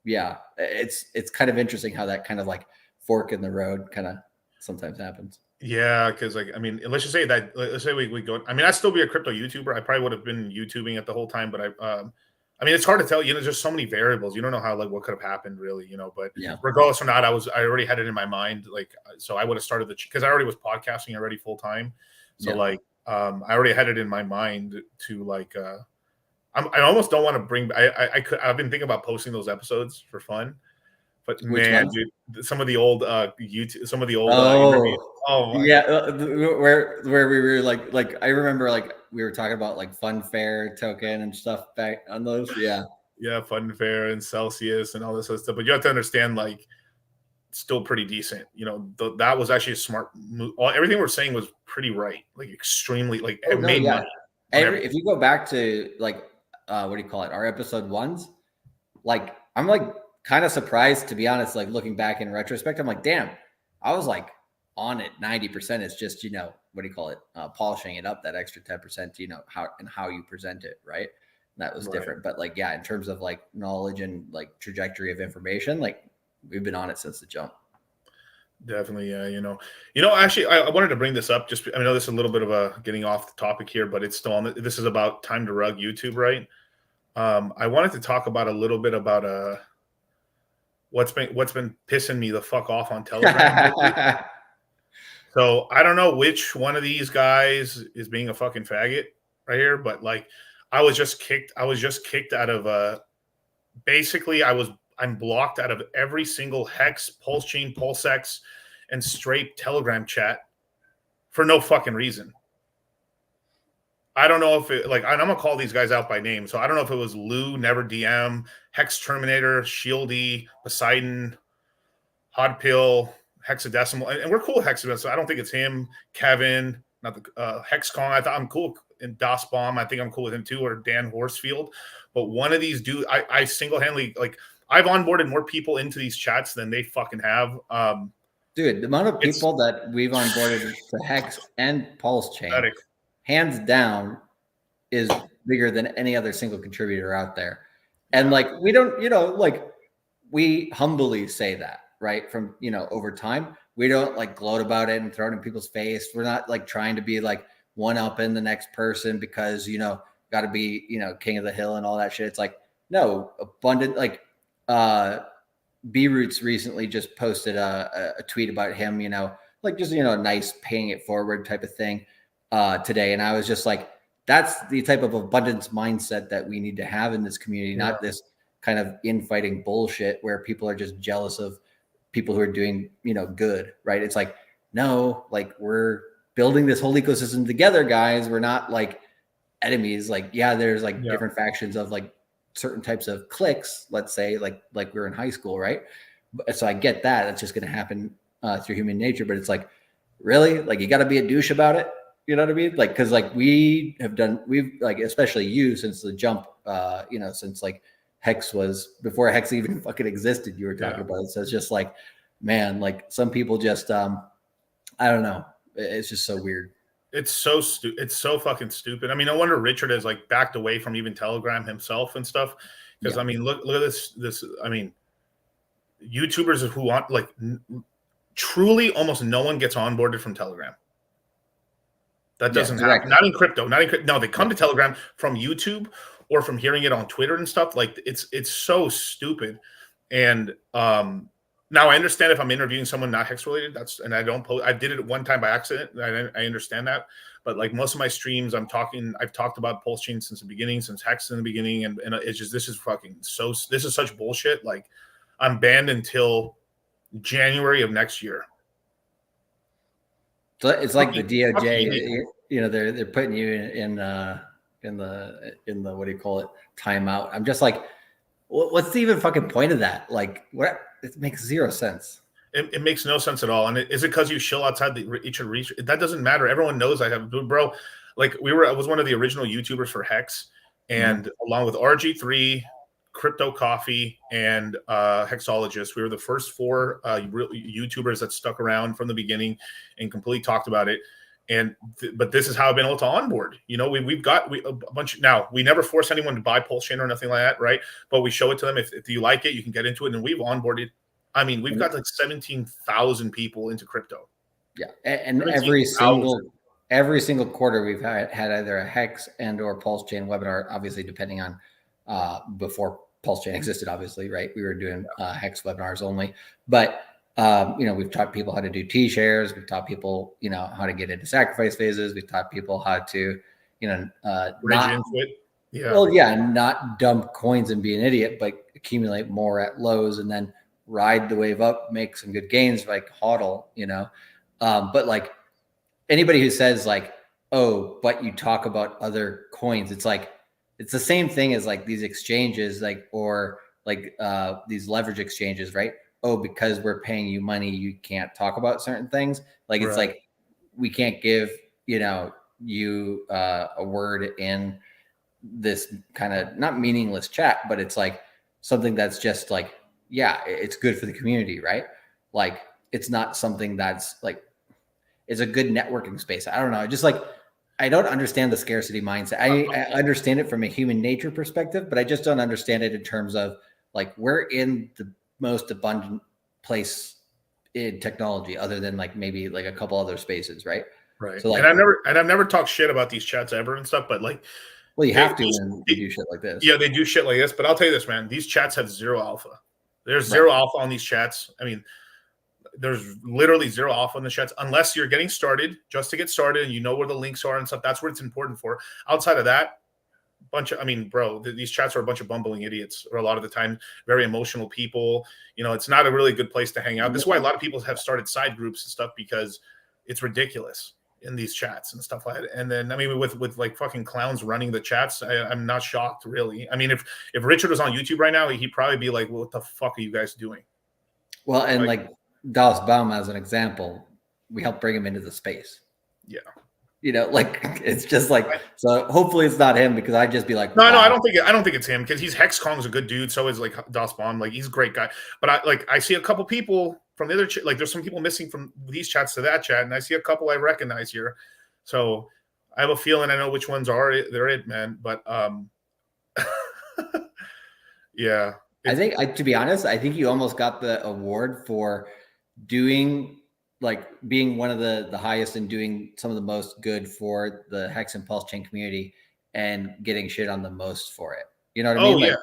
yeah, it's kind of interesting how that kind of like fork in the road kind of sometimes happens. Yeah, because like, I mean, let's just say that, let's say we go, I mean, I'd still be a crypto YouTuber. I probably would have been YouTubing it the whole time, but I mean, it's hard to tell, there's so many variables. You don't know how, like, what could have happened really, but regardless or not, I already had it in my mind. Like, so I would have started because I already was podcasting already full time. So like, I already had it in my mind to like, I almost don't want to bring, I've been thinking about posting those episodes for fun. But man, dude, some of the old YouTube, some of the old interviews. Oh my God. Where we were like I remember like we were talking about like Funfair token and stuff back on those. Yeah, Funfair and Celsius and all this other stuff. But you have to understand, like, still pretty decent. That was actually a smart move. Everything we're saying was pretty right, like extremely, like it made money. If you go back to like what do you call it? Our episode 1s, like I'm like kind of surprised, to be honest, like looking back in retrospect, I'm like, damn, I was like on it 90%. It's just, what do you call it? Polishing it up that extra 10%, how you present it. Right. That was different. But like, yeah, in terms of like knowledge and like trajectory of information, like we've been on it since the jump. Definitely. Yeah. Actually, I wanted to bring this up. I know this is a little bit of a getting off the topic here, but it's still on. This is about Time to Rug YouTube, right? I wanted to talk about a little bit about, what's been pissing me the fuck off on Telegram. So I don't know which one of these guys is being a fucking faggot right here, but like I was just kicked out of basically I'm blocked out of every single Hex, Pulse Chain, PulseX, and Straight Telegram chat for no fucking reason. I don't know if it, like, I'm gonna call these guys out by name. So I don't know if it was Lou, Never DM, Hex Terminator, Shieldy, Poseidon, Hot Pill, Hexadecimal, and we're cool with Hexadecimal. So I don't think it's him, Kevin, not the Hexcon. I thought I'm cool, and Das Bomb. I think I'm cool with him too, or Dan Horsfield. But one of these dudes, I single-handedly, like, I've onboarded more people into these chats than they fucking have. Dude, the amount of people that we've onboarded to Hex and Pulse Chain, hands down, is bigger than any other single contributor out there. And like, we don't, like, we humbly say that, right? From, over time, we don't like gloat about it and throw it in people's face. We're not like trying to be like one up in the next person because, got to be, king of the hill and all that shit. It's like, no, abundant, like, B Roots recently just posted a tweet about him, like just, nice paying it forward type of thing today. And I was just like, that's the type of abundance mindset that we need to have in this community, not this kind of infighting bullshit where people are just jealous of people who are doing, good, right? It's like, no, like we're building this whole ecosystem together, guys. We're not like enemies. Like, yeah, there's like different factions of like certain types of cliques, let's say, like we were in high school, right? So I get that. That's just going to happen through human nature. But it's like, really? Like, you got to be a douche about it? You know what I mean? Like, because like we've like, especially you, since the jump, since like Hex was, before Hex even fucking existed, you were talking about it. So it's just like, man, like some people just, I don't know. It's just so weird. It's so stupid. It's so fucking stupid. I mean, no wonder Richard has like backed away from even Telegram himself and stuff. Because I mean, look at this. I mean, YouTubers who want like truly almost no one gets onboarded from Telegram. That doesn't happen. Not in crypto. No, they come to Telegram from YouTube or from hearing it on Twitter and stuff. Like it's so stupid. And now I understand if I'm interviewing someone not Hex related, and I don't post. I did it one time by accident. I understand that, but like most of my streams, I've talked about Pulse Chain since the beginning, since Hex in the beginning, and it's just this is such bullshit. Like I'm banned until January of next year. So it's like the DOJ, they're putting you in the what do you call it, timeout. I'm just like, what's the even fucking point of that? Like, what? It makes zero sense. It makes no sense at all. And is it because you shill outside each reach? That doesn't matter. Everyone knows I have, bro. Like I was one of the original YouTubers for Hex, and along with RG3, Crypto Coffee, and Hexologist, we were the first 4 YouTubers that stuck around from the beginning and completely talked about it. And but this is how I've been able to onboard. We've got a bunch. Now, we never force anyone to buy Pulse Chain or nothing like that, right? But we show it to them. If you like it, you can get into it. And we've onboarded. I mean, we've got like 17,000 people into crypto. Yeah, and every single quarter we've had either a Hex and or Pulse Chain webinar. Obviously, depending on before Pulse Chain existed, obviously, right? We were doing Hex webinars only, but. We've taught people how to do T-shares. We've taught people, how to get into sacrifice phases. We've taught people how to, not dump coins and be an idiot, but accumulate more at lows and then ride the wave up, make some good gains like HODL, but like anybody who says like, oh, but you talk about other coins, it's like, it's the same thing as like these exchanges, like, or like these leverage exchanges, right? Oh, because we're paying you money, you can't talk about certain things. Like, it's like, we can't give, you a word in this kind of not meaningless chat, but it's like something that's just like, yeah, it's good for the community, right? Like, it's not something that's like, it's a good networking space. I don't know. Just like, I don't understand the scarcity mindset. I understand it from a human nature perspective, but I just don't understand it in terms of like, we're in the most abundant place in technology other than like maybe like a couple other spaces, right? Right. So like, and I've never talked shit about these chats ever and stuff, but like, well, you have to when you do shit like this. Yeah, they do shit like this, but I'll tell you this, man, these chats have zero alpha. There's zero alpha on these chats. I mean, there's literally zero alpha in the chats unless you're getting started, just to get started, and you know where the links are and stuff. That's what it's important for. Outside of that, these chats are a bunch of bumbling idiots, or a lot of the time very emotional people. It's not a really good place to hang out. This is why a lot of people have started side groups and stuff, because it's ridiculous in these chats and stuff like that. And then, I mean, with like fucking clowns running the chats, I'm not shocked, really. I mean, if Richard was on YouTube right now, he'd probably be like, what the fuck are you guys doing? Well, and like Dallas Baum, as an example, we helped bring him into the space. Yeah. Like, it's just like, so hopefully it's not him, because I'd just be like, no, I don't think it's him, because Hexkong's a good dude. So is like Das Bomb. Like, he's a great guy. But I see a couple people from the other like, there's some people missing from these chats to that chat, and I see a couple I recognize here. So I have a feeling I know which ones they're it, man. But yeah, I think, to be honest, I think you almost got the award for doing, like, being one of the highest and doing some of the most good for the Hex and Pulse Chain community and getting shit on the most for it. You know what I mean? Like,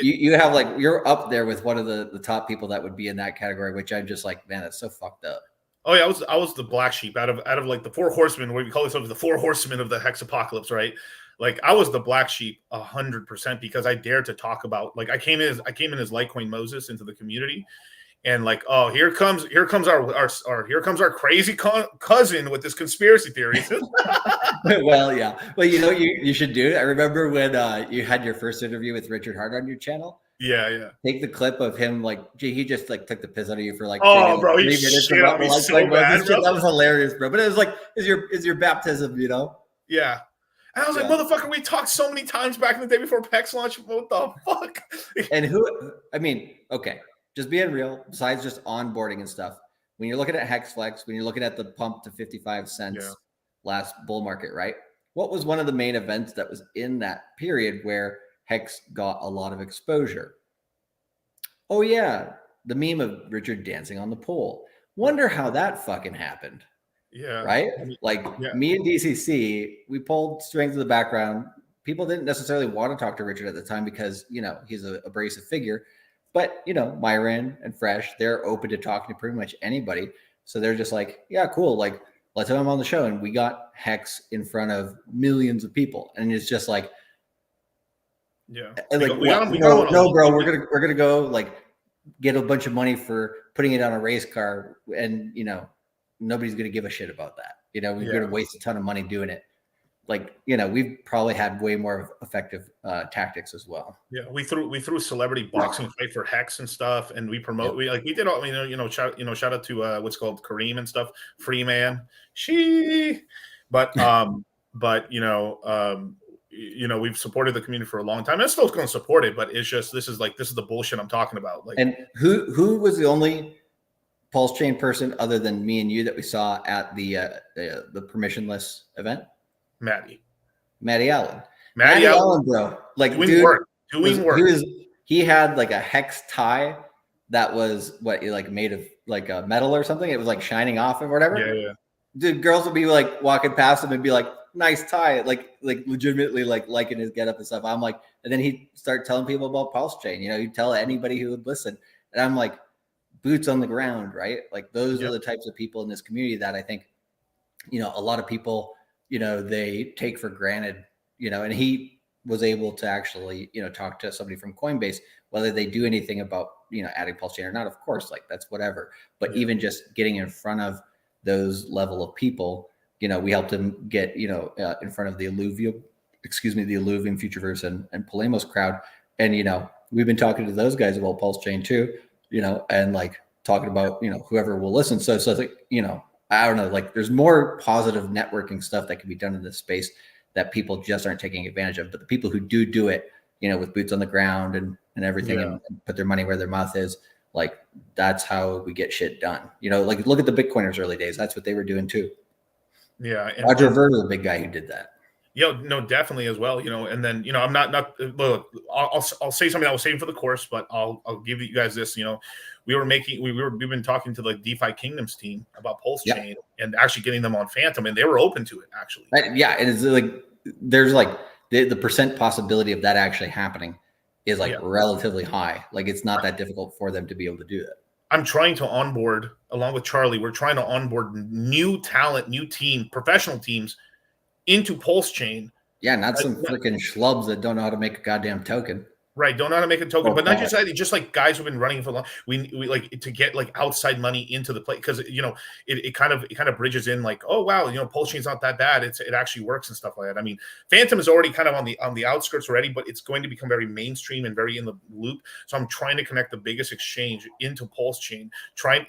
you have, like, you're up there with one of the top people that would be in that category, which I'm just like, man, that's so fucked up. Oh yeah, I was the black sheep out of like the 4 horsemen, where we call ourselves the 4 horsemen of the Hex apocalypse, right? Like, I was the black sheep 100% because I dared to talk about, like, I came in as Litecoin Moses into the community, and like, oh, here comes our crazy cousin with this conspiracy theory. Well, yeah. Well, you know, you should do it. I remember when you had your first interview with Richard Hart on your channel. Yeah. Take the clip of him, like, gee, he just like took the piss out of you for like, oh, bro, 3 minutes about me so bad, bro. That was hilarious, bro. But it was like, is your baptism, you know? Yeah. And I was like, motherfucker, we talked so many times back in the day before PEX launch. What the fuck? And I mean, okay, just being real, besides just onboarding and stuff, when you're looking at HexFlex, when you're looking at the pump to 55 cents last bull market, right? What was one of the main events that was in that period where Hex got a lot of exposure? Oh, yeah, the meme of Richard dancing on the pole. Wonder how that fucking happened. Yeah. Right? Like, me and DCC, we pulled strings in the background. People didn't necessarily want to talk to Richard at the time because, you know, he's a abrasive figure. But, you know, Myron and Fresh, they're open to talking to pretty much anybody. So they're just like, yeah, cool. Like, let's have him on the show. And we got Hex in front of millions of people. And it's just like, and like, no, bro, we're gonna go like get a bunch of money for putting it on a race car, and you know, nobody's gonna give a shit about that. You know, we're gonna waste a ton of money doing it. Like, you know, we've probably had way more effective tactics as well. Yeah, we threw celebrity boxing fight for Hex and stuff, and we promote. We did all, shout out to what's called Kareem and stuff, free man, but we've supported the community for a long time. I'm still going to support it, but it's just this is the bullshit I'm talking about. Like, and who was the only Pulse Chain person other than me and you that we saw at the permissionless event? Maddie Allen. Maddie Allen, bro. Like, doing work. He had like a Hex tie that was made of like a metal or something. It was like shining off or whatever. Yeah. Dude, girls would be like walking past him and be like, nice tie, like legitimately like liking his getup and stuff. I'm like, and then he'd start telling people about Pulse Chain. You know, he'd tell anybody who would listen. And I'm like, boots on the ground, right? Like, those are the types of people in this community that I think, you know, a lot of people, you know, they take for granted, you know, and he was able to actually, you know, talk to somebody from Coinbase, whether they do anything about, you know, adding Pulse Chain or not, of course, like, that's whatever. But even just getting in front of those level of people, you know, we helped him get, you know, in front of the Illuvium Futureverse and Polemos crowd. And, you know, we've been talking to those guys about Pulse Chain too, you know, and like talking about, you know, whoever will listen. So it's like, you know, I don't know, like, there's more positive networking stuff that can be done in this space that people just aren't taking advantage of. But the people who do it, you know, with boots on the ground and everything, and put their money where their mouth is, like, that's how we get shit done. You know, like, look at the Bitcoiners early days. That's what they were doing too. Yeah. Roger Ver was the big guy who did that. Yeah, no, definitely as well. You know, and then, you know, I'm not look, I'll say something I was saving for the course, but I'll give you guys this. You know, we've been talking to the DeFi Kingdoms team about Pulse Chain and actually getting them on Phantom, and they were open to it actually. Yeah, it is like, there's like the percent possibility of that actually happening is like relatively high. Like, it's not that difficult for them to be able to do that. I'm trying to onboard, along with Charlie, we're trying to onboard new talent, new team, professional teams into Pulse Chain. Yeah, not some freaking schlubs that don't know how to make a goddamn token. Right, don't know how to make a token, but not just like guys who've been running for long. We like to get like outside money into the play, because, you know, it kind of bridges in like, oh wow, you know, Pulse Chain's not that bad. It actually works and stuff like that. I mean, Phantom is already kind of on the outskirts already, but it's going to become very mainstream and very in the loop. So I'm trying to connect the biggest exchange into Pulse Chain.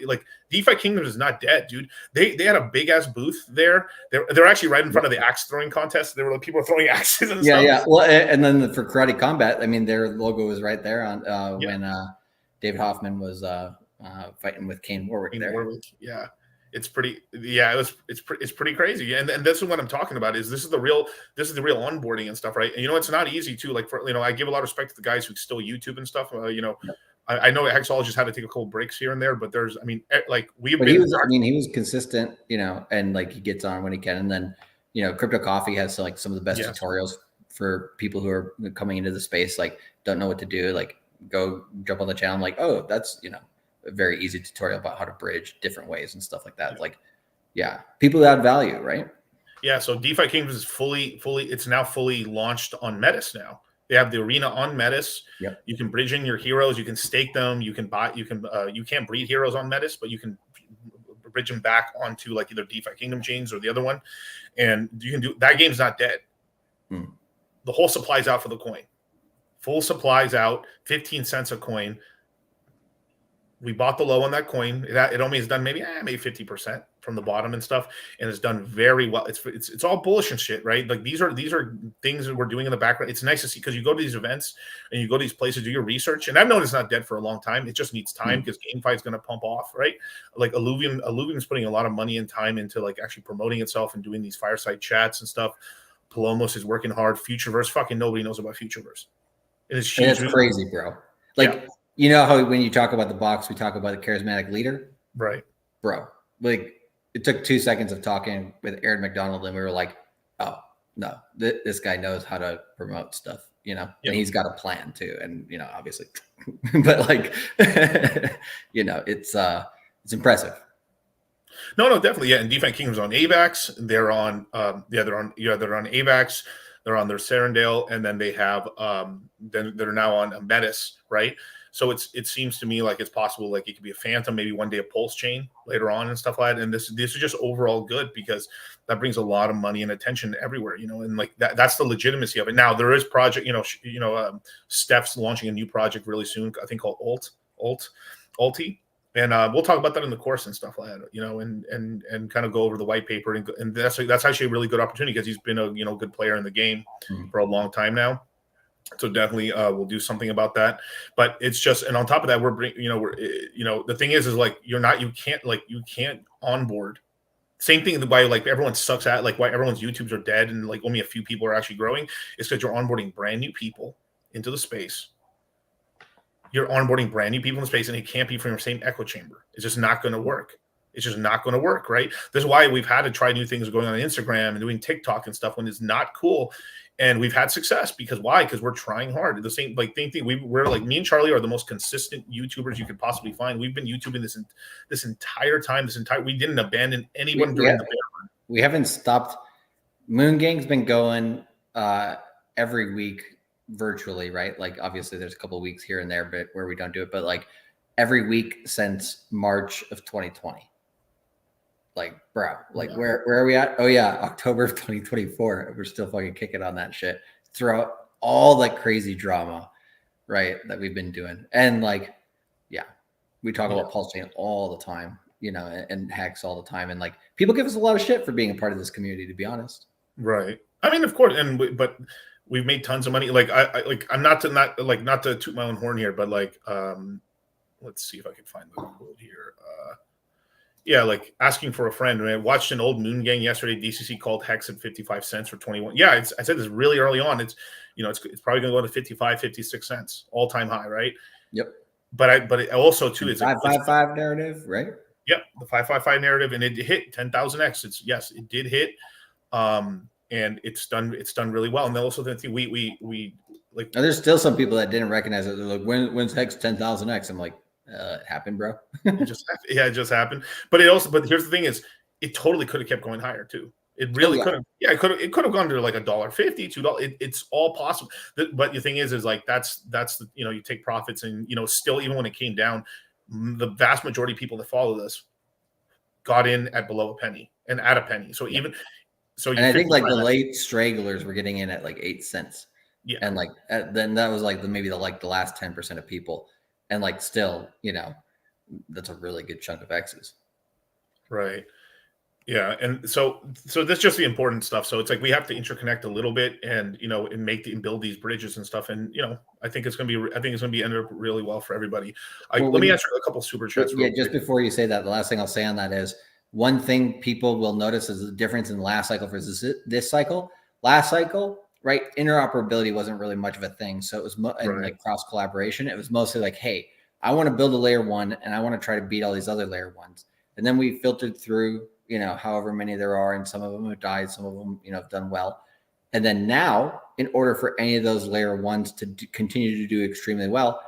Like, DeFi Kingdom is not dead, dude. They had a big ass booth there. They're actually right in front of the axe throwing contest. There were people throwing axes and stuff. Yeah. Well, and then for Karate Combat, I mean, their logo was right there on when David Hoffman was fighting with Kane Warwick there. Yeah. It's pretty, yeah, it's pretty crazy. And this is what I'm talking about is this is the real onboarding and stuff, right? And it's not easy too. Like I give a lot of respect to the guys who still YouTube and stuff. I know Hexologist had to take a couple breaks here and there, but there's, like we've been. He was consistent, and like he gets on when he can. And then, Crypto Coffee has like some of the best tutorials for people who are coming into the space, like don't know what to do, like go jump on the channel. I'm like, oh, that's, a very easy tutorial about how to bridge different ways and stuff like that. Like, yeah, people who add value, right? Yeah. So DeFi Kingdoms is it's now fully launched on Metis now. They have the arena on Metis. Yep. You can bridge in your heroes. You can stake them. You can buy. You can't breed heroes on Metis, but you can bridge them back onto like either DeFi Kingdom chains or the other one, and you can do that. Game's not dead. The whole supply's out for the coin. Full supply's out. 15 cents a coin. We bought the low on that coin. It only has done maybe 50% from the bottom and stuff, and it's done very well. It's all bullish and shit, right? Like these are things that we're doing in the background. It's nice to see because you go to these events and you go to these places, do your research, and I've known it's not dead for a long time. It just needs time because GameFi is going to pump off, right? Like Illuvium is putting a lot of money and time into like actually promoting itself and doing these fireside chats and stuff. Palomos is working hard. Futureverse, fucking nobody knows about Futureverse. It's crazy, bro. Like. Yeah. How when you talk about the box, we talk about the charismatic leader? Right. Bro, like it took 2 seconds of talking with Aaron McDonald and we were like, oh, no, this guy knows how to promote stuff, and he's got a plan too. And, obviously, but like, it's impressive. No, definitely. Yeah. And DeFi Kingdom's on AVAX. They're on, they're on AVAX. They're on their Serendale. And then they have, then they're now on Metis, right? So it seems to me like it's possible, like it could be a Phantom, maybe one day a Pulse chain later on and stuff like that. And this is just overall good because that brings a lot of money and attention everywhere, and like that's the legitimacy of it. Now there is project, Steph's launching a new project really soon, I think called Alti. And we'll talk about that in the course and stuff like that, and kind of go over the white paper. And that's actually a really good opportunity because he's been a, good player in the game for a long time now. So definitely we'll do something about that. But it's just, and on top of that, the thing is like, you can't onboard. Same thing why like everyone sucks at, like why everyone's YouTubes are dead and like only a few people are actually growing is because you're onboarding brand new people into the space. You're onboarding brand new people in the space and it can't be from your same echo chamber. It's just not going to work. It's just not going to work, right? This is why we've had to try new things going on Instagram and doing TikTok and stuff when it's not cool. And we've had success because why? Because we're trying hard. The same thing. We're like me and Charlie are the most consistent YouTubers you could possibly find. We've been YouTubing this entire time. We didn't abandon anyone during the bear run. We haven't stopped. Moon Gang's been going every week virtually, right? Like obviously there's a couple of weeks here and there, but where we don't do it, but like every week since March of 2020. Like, bro, like where are we at? Oh yeah, October of 2024. We're still fucking kicking on that shit throughout all that crazy drama, right? That we've been doing. And like, yeah, we talk about Pulse Chain all the time, and Hex all the time. And like people give us a lot of shit for being a part of this community, to be honest. Right. I mean, of course, but we've made tons of money. Like I'm not to toot my own horn here, but like let's see if I can find the quote here. Yeah, like asking for a friend. I watched an old Moon Gang yesterday. DCC called Hex at 55 cents for 21. Yeah, I said this really early on. It's it's probably going to go to 55, 56 cents, all time high, right? Yep. But it also too is 555 narrative, right? Yep, the 555 narrative, and it hit 10,000x. It did hit, and it's done really well. And then also the thing we like. Now, there's still some people that didn't recognize it. They're like, when's Hex 10,000x? I'm like. It happened, bro. It just happened. But here's the thing: is it totally could have kept going higher too. It really could have. Yeah, it could have gone to like $1.50, $2. It's all possible. But the thing is like that's the you take profits and still even when it came down, the vast majority of people that follow this got in at below a penny and at a penny. So even and I think like the late stragglers were getting in at like 8 cents. Yeah, and like then that was like the last 10% of people. And like still, that's a really good chunk of X's. Right. Yeah. And so that's just the important stuff. So it's like we have to interconnect a little bit and and build these bridges and stuff. And I think it's gonna be ended up really well for everybody. Let me answer a couple super chats. Yeah, just before you say that, the last thing I'll say on that is one thing people will notice is the difference in last cycle versus this cycle. Last cycle, right, interoperability wasn't really much of a thing. So it was and like cross collaboration. It was mostly like, hey, I want to build a layer 1 and I want to try to beat all these other layer 1s. And then we filtered through, you know, however many there are, and some of them have died, some of them, you know, have done well. And then now, in order for any of those layer 1s to continue to do extremely well,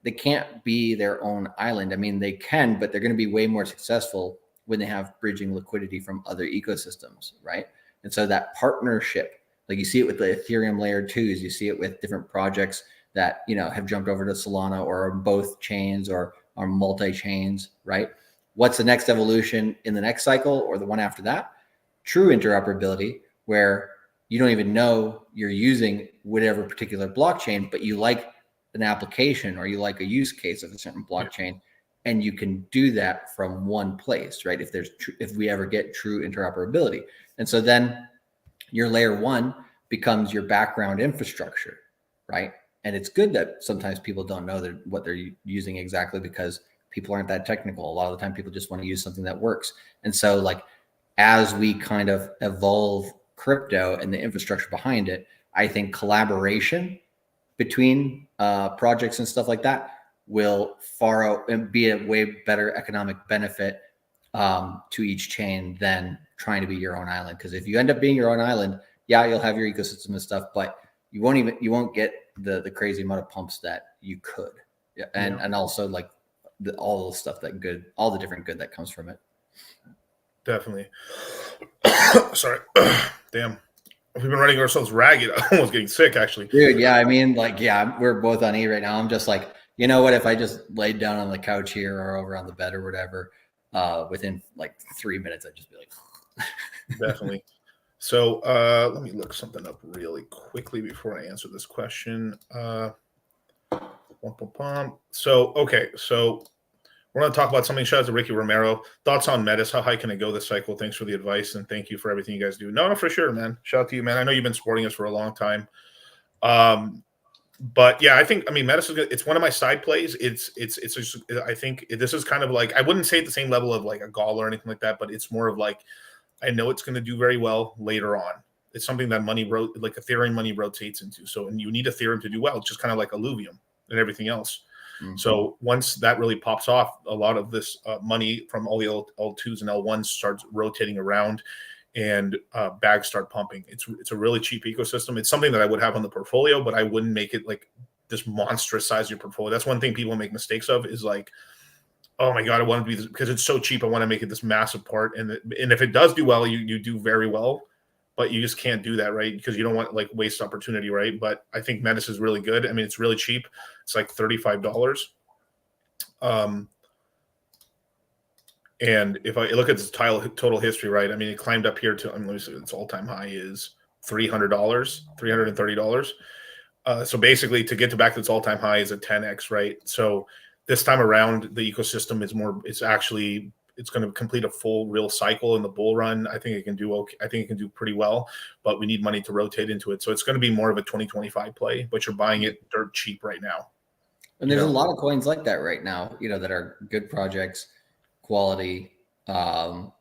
they can't be their own island. I mean, they can, but they're going to be way more successful when they have bridging liquidity from other ecosystems, right? And so that partnership, like you see it with the Ethereum layer 2s, you see it with different projects that, you know, have jumped over to Solana or are both chains or are multi-chains, right? What's the next evolution in the next cycle or the one after that? True interoperability, where you don't even know you're using whatever particular blockchain, but you like an application or you like a use case of a certain blockchain, and you can do that from one place, right? If we ever get true interoperability. And so then your layer 1 becomes your background infrastructure, right? And it's good that sometimes people don't know what they're using exactly, because people aren't that technical. A lot of the time people just want to use something that works. And so like, as we kind of evolve crypto and the infrastructure behind it, I think collaboration between projects and stuff like that will far out and be a way better economic benefit to each chain than trying to be your own island. Because if you end up being your own island, yeah, you'll have your ecosystem and stuff, but you won't get the crazy amount of pumps that you could. Yeah, and also like all the stuff all the different good that comes from it. Definitely. Sorry. Damn. We've been running ourselves ragged. I'm almost getting sick, actually. Dude, yeah, I mean, like, yeah, we're both on E right now. I'm just like, you know what? If I just laid down on the couch here or over on the bed or whatever, within like 3 minutes, I'd just be like, definitely. So let me look something up really quickly before I answer this question. So, okay. So we're going to talk about something. Shout out to Ricky Romero. Thoughts on Metis? How high can it go this cycle? Thanks for the advice, and thank you for everything you guys do. No, for sure, man. Shout out to you, man. I know you've been supporting us for a long time. But yeah, I mean, Metis is good. It's one of my side plays. It's just, I think this is kind of like, I wouldn't say at the same level of like a Gall or anything like that, but it's more of like, I know it's going to do very well later on. It's something that like Ethereum money rotates into. So, and you need Ethereum to do well. It's just kind of like Illuvium and everything else. Mm-hmm. So once that really pops off, a lot of this money from all the L2s and L1s starts rotating around, and bags start pumping. It's a really cheap ecosystem. It's something that I would have on the portfolio, but I wouldn't make it like this monstrous size of your portfolio. That's one thing people make mistakes of, is like, oh my God, I want to be this because it's so cheap. I want to make it this massive part. And if it does do well, you do very well, but you just can't do that, right? Because you don't want like waste opportunity, right? But I think Metis is really good. I mean, it's really cheap. It's like $35. And if I look at its total history, right? I mean, it climbed up here to, let me see, its all-time high is $330. So basically, to get back to its all-time high is a 10x, right? So this time around, the ecosystem is more. It's going to complete a full real cycle in the bull run. I think it can do okay. I think it can do pretty well, but we need money to rotate into it. So it's going to be more of a 2025 play, but you're buying it dirt cheap right now. And there's a lot of coins like that right now, that are good projects, quality, and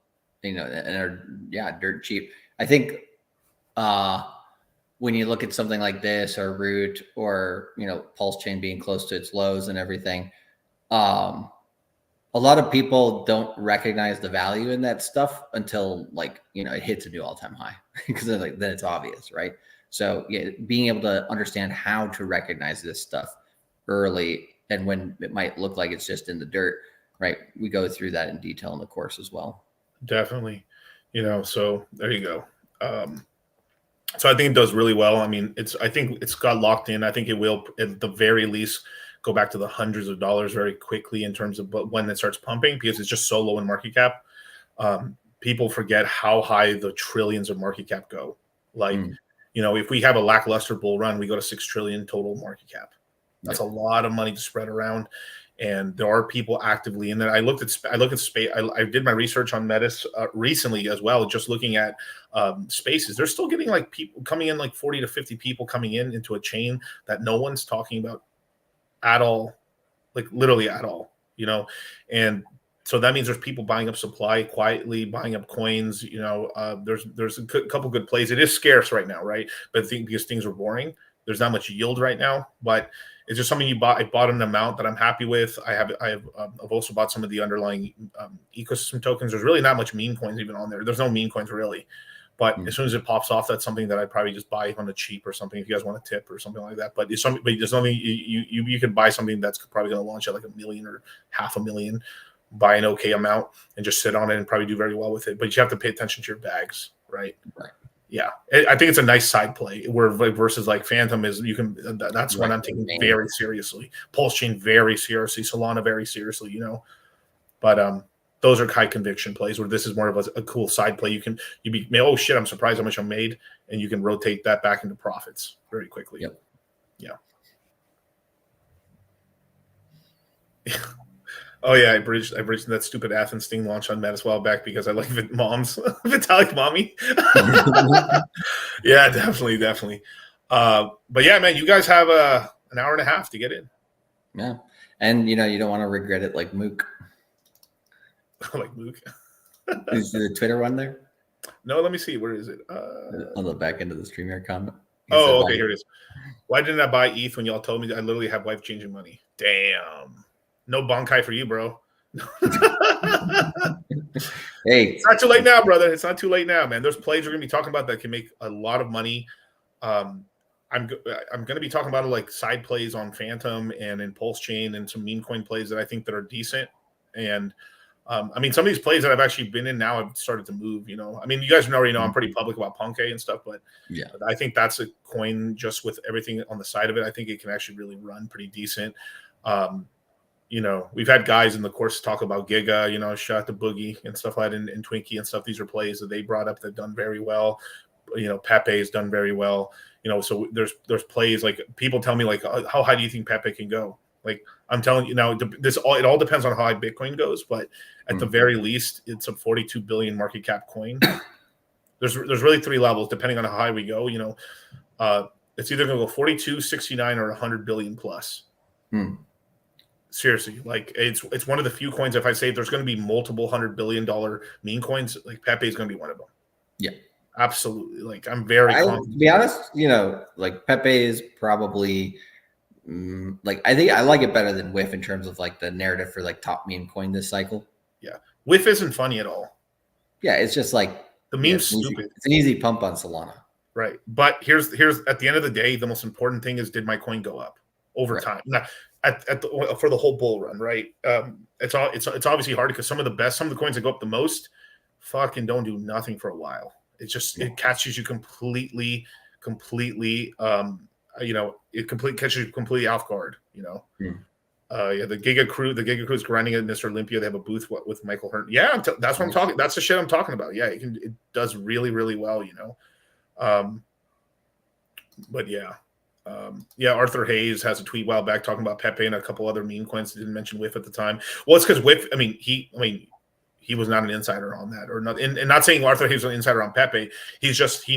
are dirt cheap. I think when you look at something like this or Root or Pulse Chain being close to its lows and everything, a lot of people don't recognize the value in that stuff until it hits a new all-time high, because then it's obvious, right? So being able to understand how to recognize this stuff early and when it might look like it's just in the dirt, right? We go through that in detail in the course as well. Definitely. So there you go. So I think it does really well. I mean, I think it's got locked in. I think it will, at the very least, go back to the hundreds of dollars very quickly in terms of when it starts pumping, because it's just so low in market cap. People forget how high the trillions of market cap go. If we have a lackluster bull run, we go to 6 trillion total market cap. That's a lot of money to spread around. And there are people actively in there. I looked at space. I did my research on Metis recently as well, just looking at spaces. They're still getting people coming in, 40 to 50 people coming into a chain that no one's talking about at all, literally at all, and So that means there's people buying up supply quietly, buying up coins. You know, there's a couple good plays. It is scarce right now, right? But I think because things are boring, there's not much yield right now. But it's just something you bought. I bought an amount that I'm happy with. I've also bought some of the underlying ecosystem tokens. There's really not much meme coins even on there. There's no meme coins really. But as soon as it pops off, that's something that I'd probably just buy on the cheap or something if you guys want a tip or something like that. But there's something you could buy something that's probably going to launch at like $1 million or $500,000, buy an okay amount and just sit on it and probably do very well with it. But you have to pay attention to your bags, right? Right. Yeah, I think it's a nice side play. Where versus like Phantom is, you can. That's one I'm taking very seriously. Pulse Chain very seriously. Solana very seriously. You know, but those are high conviction plays. Where this is more of a cool side play. You be oh shit, I'm surprised how much I made, and you can rotate that back into profits very quickly. Yep. Yeah. Oh yeah, I bridged that stupid Athens thing launch on Met a while back because I like moms, Vitalik mommy. Yeah, definitely. But yeah, man, you guys have an hour and a half to get in. Yeah, and you know you don't want to regret it like Mook. Like Mook. Is the Twitter one there? No, let me see. Where is it? On the back end of the StreamYard comment. Oh, okay, here it is. Why didn't I buy ETH when y'all told me that I literally have life changing money? Damn. No Bankai for you, bro. Hey, it's not too late now, brother. It's not too late now, man. There's plays we're gonna be talking about that can make a lot of money. I'm gonna be talking about like side plays on Phantom and in Pulse Chain and some meme coin plays that I think that are decent. And I mean, some of these plays that I've actually been in now have started to move. You know, I mean, you guys already know I'm pretty public about Punkay and stuff, but yeah, I think that's a coin just with everything on the side of it. I think it can actually really run pretty decent. You know, we've had guys in the course talk about Giga, you know, Shot the Boogie and stuff like that, and Twinkie and stuff. These are plays that they brought up that done very well. You know, Pepe has done very well. You know, so there's plays like people tell me like, how high do you think Pepe can go? Like I'm telling you now, it all depends on how high Bitcoin goes, but at the very least, it's a 42 billion market cap coin. There's really three levels depending on how high we go. You know, it's either going to go 42, 69, or 100 billion plus. Seriously, like it's one of the few coins. If I say there's going to be multiple $100 billion meme coins, like Pepe is going to be one of them. Yeah, absolutely. Like I'm very confident. To be honest, you know, like Pepe is probably like I think I like it better than Whiff in terms of like the narrative for like top meme coin this cycle. Yeah, Whiff isn't funny at all. Yeah, it's just like the meme's stupid. It's an easy pump on Solana. Right, but here's at the end of the day, the most important thing is did my coin go up over time? Now, for the whole bull run, right? It's obviously hard because some of the coins that go up the most fucking don't do nothing for a while. It catches you completely you know, catches you completely off guard, you know. Yeah, the Giga Crew is grinding at Mr. Olympia. They have a booth with Michael Hearn. Yeah, that's what I'm talking. That's the shit I'm talking about. Yeah, it does really, really well, you know. But yeah. Yeah, Arthur Hayes has a tweet a while back talking about Pepe and a couple other meme coins. Didn't mention Whiff at the time. Well, it's because Whiff. He was not an insider on that, or not. And not saying Arthur Hayes was an insider on Pepe. He's just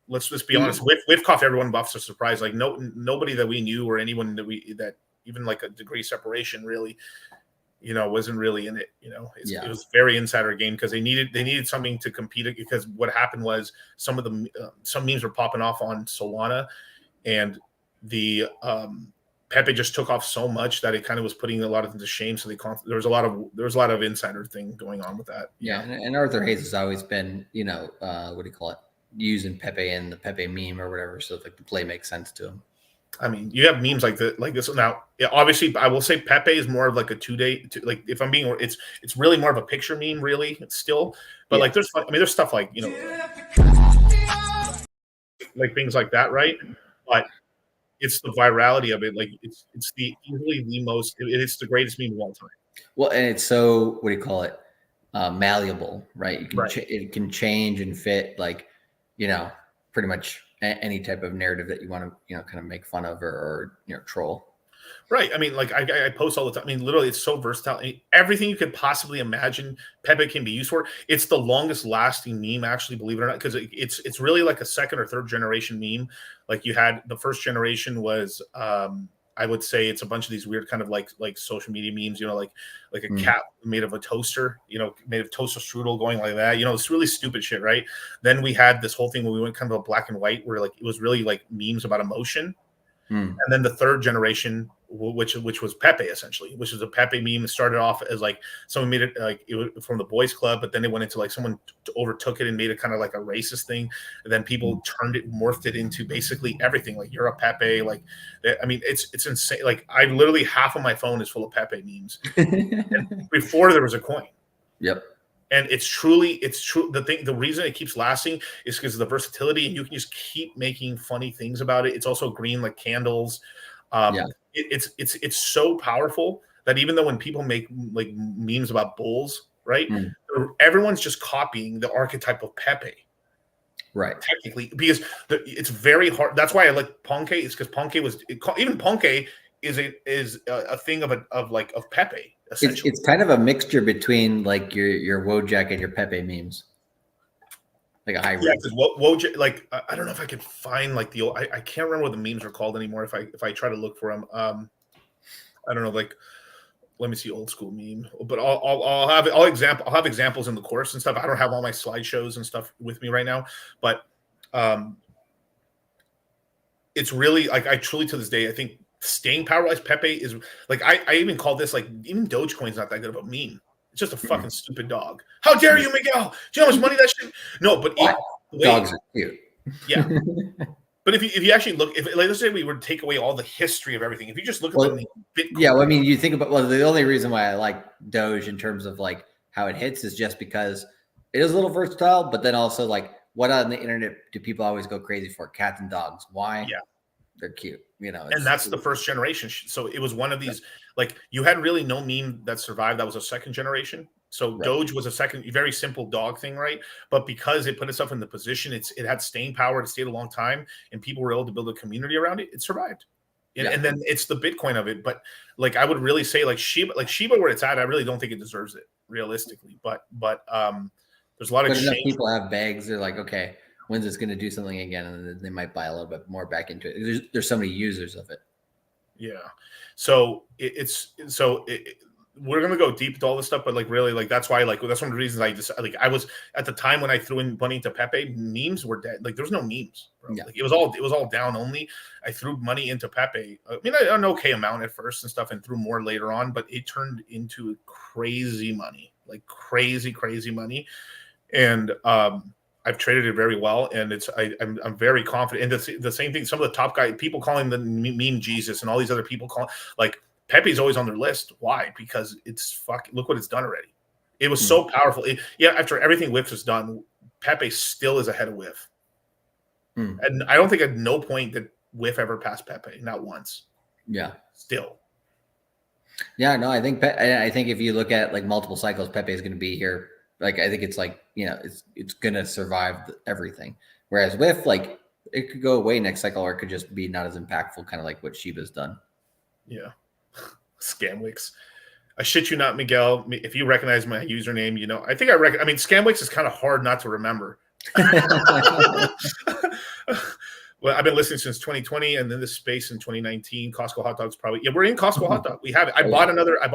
Let's just be honest. Whiff caught everyone buffs a surprise. Like nobody that we knew or anyone that even like a degree separation really, you know, wasn't really in it. You know, it was very insider game because they needed something to compete because what happened was some memes were popping off on Solana. And the Pepe just took off so much that it kind of was putting a lot of them to shame. So there was a lot of insider thing going on with that. Yeah, and Arthur Hayes has always been, you know, what do you call it, using Pepe and the Pepe meme or whatever. So like the play makes sense to him. I mean, you have memes like this now. Yeah, obviously, I will say Pepe is more of like a 2 day. Like if I'm being, it's really more of a picture meme. Really, it's still, but like there's stuff like, you know, like things like that, right? But it's the virality of it. Like it's easily the most. It's the greatest meme of all time. Well, and it's so what do you call it? Malleable, right? You can it can change and fit, like, you know, pretty much any type of narrative that you want to, you know, kind of make fun of or you know, troll. Right. I mean, like I post all the time. I mean, literally, it's so versatile. I mean, everything you could possibly imagine Pepe can be used for. It's the longest lasting meme, actually, believe it or not, because it's really like a second or third generation meme. Like you had the first generation was I I would say it's a bunch of these weird kind of like social media memes, like a cat made of a toaster, made of toaster strudel going like that, it's really stupid shit, right? Then we had this whole thing where we went kind of a black and white where like it was really like memes about emotion. And then the third generation, which was Pepe, essentially, which is a Pepe meme. It started off as like someone made it like it was from the boys club, but then it went into like someone overtook it and made it kind of like a racist thing. And then people morphed it into basically everything. Like you're a Pepe. Like, I mean, it's insane. Like I literally half of my phone is full of Pepe memes. And before there was a coin. Yep. And it's true. The reason it keeps lasting is because of the versatility, and you can just keep making funny things about it. It's also green like candles. It's so powerful that even though when people make like memes about bulls, right, everyone's just copying the archetype of Pepe. Right. Technically, because it's very hard. That's why I like Ponke. Is because Ponke is a thing of Pepe. It's kind of a mixture between like your Wojak and your Pepe memes, like a hybrid. Yeah, because Wojak, like I don't know if I could find like the old. I can't remember what the memes are called anymore. If I try to look for them, I don't know. Like, let me see old school meme. But I'll have examples in the course and stuff. I don't have all my slideshows and stuff with me right now, but it's really like I truly to this day I think. Staying power-wise, Pepe is like I even call this like even Dogecoin's not that good of a meme. It's just a fucking stupid dog. How dare you, Miguel? Do you know how much money that shit? No, but dogs are cute. Yeah, but if you actually look, if like, let's say we were to take away all the history of everything, if you just look at the Bitcoin, yeah, well, I mean, you think about the only reason why I like Doge in terms of like how it hits is just because it is a little versatile, but then also like what on the internet do people always go crazy for? Cats and dogs. Why? Yeah. They're cute, and that's the first generation. So it was one of these, like you had really no meme that survived. That was a second generation. So Doge was a second, very simple dog thing, right? But because it put itself in the position, it had staying power. It stayed a long time, and people were able to build a community around it. It survived, and then it's the Bitcoin of it. But like I would really say, like Shiba where it's at, I really don't think it deserves it realistically. But there's a lot of enough people have bags. They're like, okay. When's it's going to do something again, and then they might buy a little bit more back into it. There's so many users of it. Yeah, so we're gonna go deep into all this stuff, but like really, like that's why, like that's one of the reasons I just like I was at the time when I threw in money into Pepe, memes were dead. Like there was no memes, bro. Yeah. Like it was all down only. I threw money into Pepe. I mean, an okay amount at first and stuff, and threw more later on, but it turned into crazy money, like crazy money, and I've traded it very well, and I'm very confident. And the same thing. Some of the top guys, people calling the meme Jesus, and all these other people calling like Pepe's always on their list. Why? Because it's fucking. Look what it's done already. It was so powerful. After everything Whiff has done, Pepe still is ahead of Whiff. And I don't think at no point did Whiff ever pass Pepe, not once. Yeah, still. Yeah, no, I think if you look at like multiple cycles, Pepe is going to be here. Like I think it's like it's gonna survive everything. Whereas Whiff, like it could go away next cycle, or it could just be not as impactful, kind of like what Shiba's done. Yeah, Scamwix. I shit you not, Miguel. If you recognize my username, I think I I mean, Scamwix is kind of hard not to remember. Well, I've been listening since 2020, and then this space in 2019. Costco hot dogs, probably. Yeah, we're in Costco hot dog. We have it. I bought another. I'm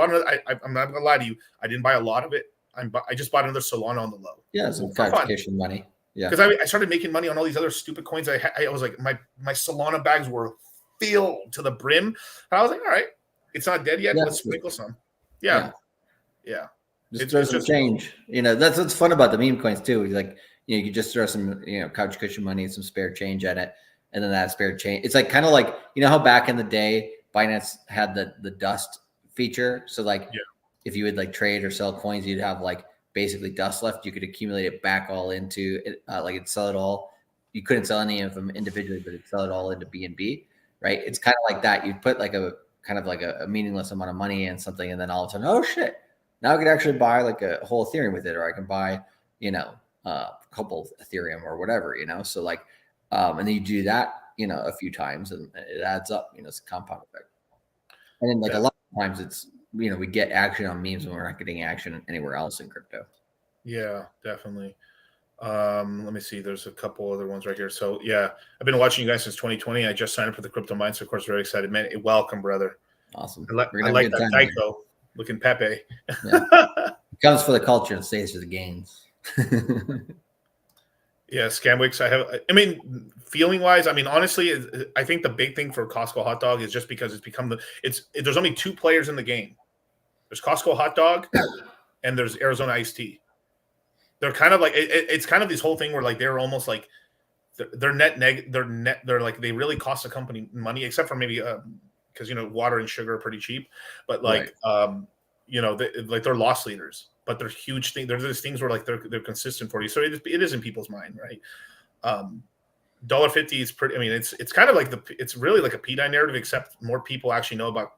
not gonna lie to you. I didn't buy a lot of it. I just bought another Solana on the low. Yeah, some clarification money. Yeah, because I started making money on all these other stupid coins. I was like, my Solana bags were filled to the brim. And I was like, all right, it's not dead yet. Let's sprinkle some. Yeah. Just throw some change. That's what's fun about the meme coins too. Like, you could just throw some, couch cushion money, some spare change at it, and then that spare change. It's like kind of like how back in the day Binance had the dust feature. So like, if you would like trade or sell coins, you'd have like basically dust left. You could accumulate it back all into it, like it'd sell it all. You couldn't sell any of them individually, but it'd sell it all into BNB, right? It's kind of like that. You'd put like a kind of like a meaningless amount of money in something, and then all of a sudden, oh shit, now I could actually buy like a whole Ethereum with it, or I can buy, a couple Ethereum or whatever, So like, and then you do that, a few times, and it adds up. It's a compound effect. And then like a lot of times it's we get action on memes when we're not getting action anywhere else in crypto. Yeah, definitely. Let me see. There's a couple other ones right here. So yeah, I've been watching you guys since 2020. I just signed up for the crypto mine, so of course very excited, man. Welcome, brother. Awesome. I like that Tycho looking Pepe. Yeah. It comes for the culture and stays for the gains. Yeah, Scamwix. I mean, feeling wise, I mean, honestly, I think the big thing for Costco hot dog is just because it's become there's only two players in the game. There's Costco hot dog and there's Arizona iced tea. They're kind of like it's kind of this whole thing where like they're almost like they're like they really cost the company money, except for maybe because water and sugar are pretty cheap, but like they're loss leaders, but they're huge thing. There's these things where like they're consistent for you, so it is in people's mind, right? $1.50 is pretty. I mean, it's kind of like it's really like a PDI narrative, except more people actually know about.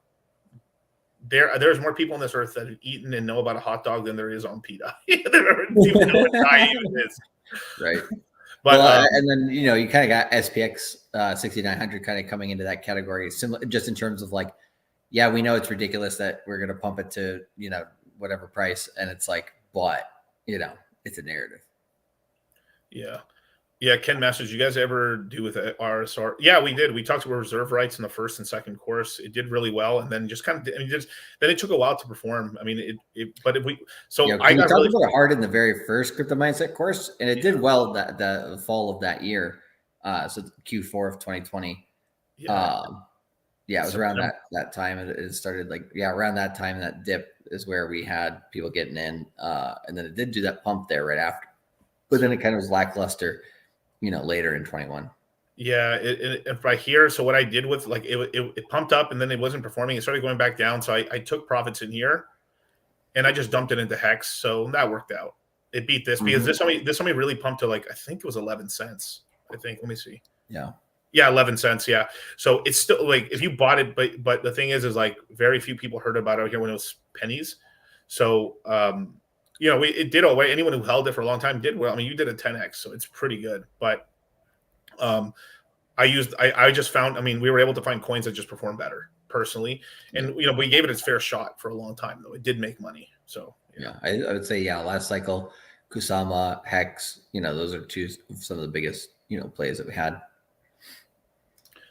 There's more people on this earth that have eaten and know about a hot dog than there is on PDI. People know what PDI even is, right? But and then you kind of got SPX 6900 kind of coming into that category, similar just in terms of like, yeah, we know it's ridiculous that we're going to pump it to whatever price, and it's like, but it's a narrative. Yeah, Ken Masters, you guys ever do with RSR? Yeah, we did. We talked about reserve rights in the first and second course. It did really well, and then just kind of, then it took a while to perform. I mean, I got really about it hard in the very first crypto mindset course, and it did well the fall of that year. So Q4 of 2020. It was around that time. It started around that time. That dip is where we had people getting in, and then it did do that pump there right after, but then it kind of was lackluster. Later in 21. Yeah, if I hear, so what I did with it pumped up and then it wasn't performing. It started going back down. So I took profits in here and I just dumped it into Hex. So that worked out. It beat this because this only really pumped to I think it was 11 cents. I think. Let me see. Yeah, 11 cents. Yeah. So it's still if you bought it, but the thing is very few people heard about it out here when it was pennies. So it did all right. Anyone who held it for a long time did well. I mean, you did a 10x, so it's pretty good. But I just found, I mean, we were able to find coins that just perform better personally. And, we gave it its fair shot for a long time, though. It did make money. So, I would say, last cycle, Kusama, Hex, those are some of the biggest, plays that we had.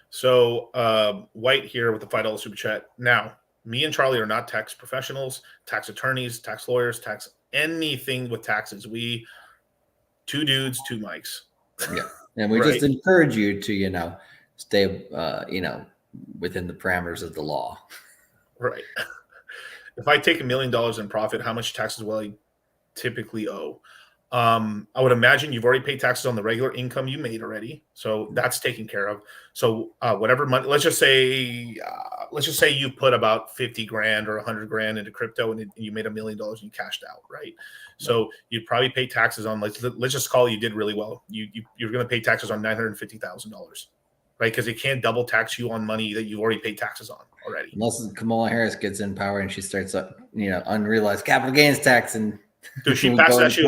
So, White here with the $5 super chat. Now, me and Charlie are not tax professionals, tax attorneys, tax lawyers, anything with taxes. We two dudes, two mics. Yeah. And we just encourage you to, stay, within the parameters of the law. Right. If I take $1 million in profit, how much taxes will I typically owe? I would imagine you've already paid taxes on the regular income you made already. So that's taken care of. So whatever money, let's just say you put about 50 grand or 100 grand into crypto and you made $1 million and you cashed out. Right. So you'd probably pay taxes on, let's just call it you did really well. You're going to pay taxes on $950,000. Right. Because they can't double tax you on money that you've already paid taxes on already. Unless Kamala Harris gets in power and she starts up, unrealized capital gains tax and does she pass that shit?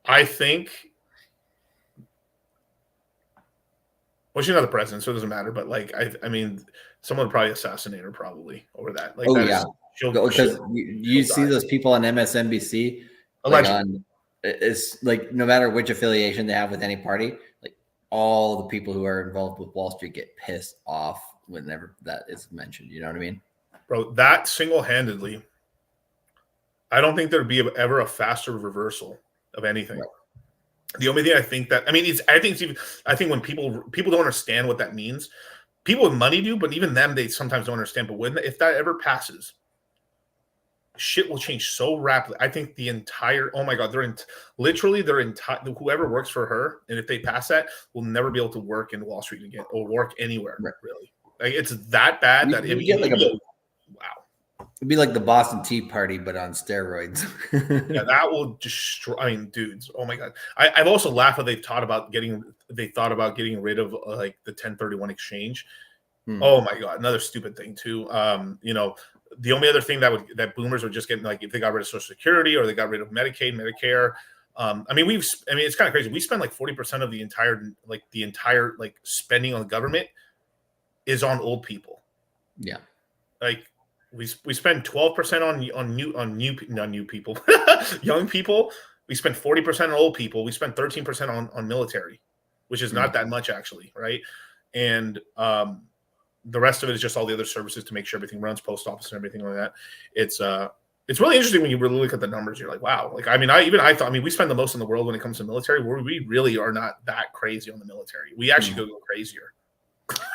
I think. Well, she's not the president, so it doesn't matter. But I mean, someone would probably assassinate her probably over that. Because you see those people on MSNBC. It's no matter which affiliation they have with any party, all the people who are involved with Wall Street get pissed off whenever that is mentioned. You know what I mean, bro? That single-handedly. I don't think there'd be ever a faster reversal of anything. Right. The only thing I think when people don't understand what that means. People with money do, but even them, they sometimes don't understand. But if that ever passes, shit will change so rapidly. I think the entire, oh my God, whoever works for her, and if they pass that, will never be able to work in Wall Street again or work anywhere, really. It's that bad that wow. It'd be like the Boston Tea Party, but on steroids. Yeah, that will destroy. I mean, dudes. Oh my God. I've also laughed that they thought about getting rid of the 1031 exchange. Oh my God, another stupid thing too. The only other thing that boomers would just get if they got rid of Social Security or they got rid of Medicaid, Medicare. It's kind of crazy. We spend 40% of the entire spending on the government is on old people. Yeah. We spend 12% on new people, young people. We spend 40% on old people. We spend 13% on military, which is not that much actually, right? And the rest of it is just all the other services to make sure everything runs, post office and everything like that. It's really interesting when you really look at the numbers. You're like, wow. Like, I mean, I thought, we spend the most in the world when it comes to military. We really are not that crazy on the military. We actually go crazier.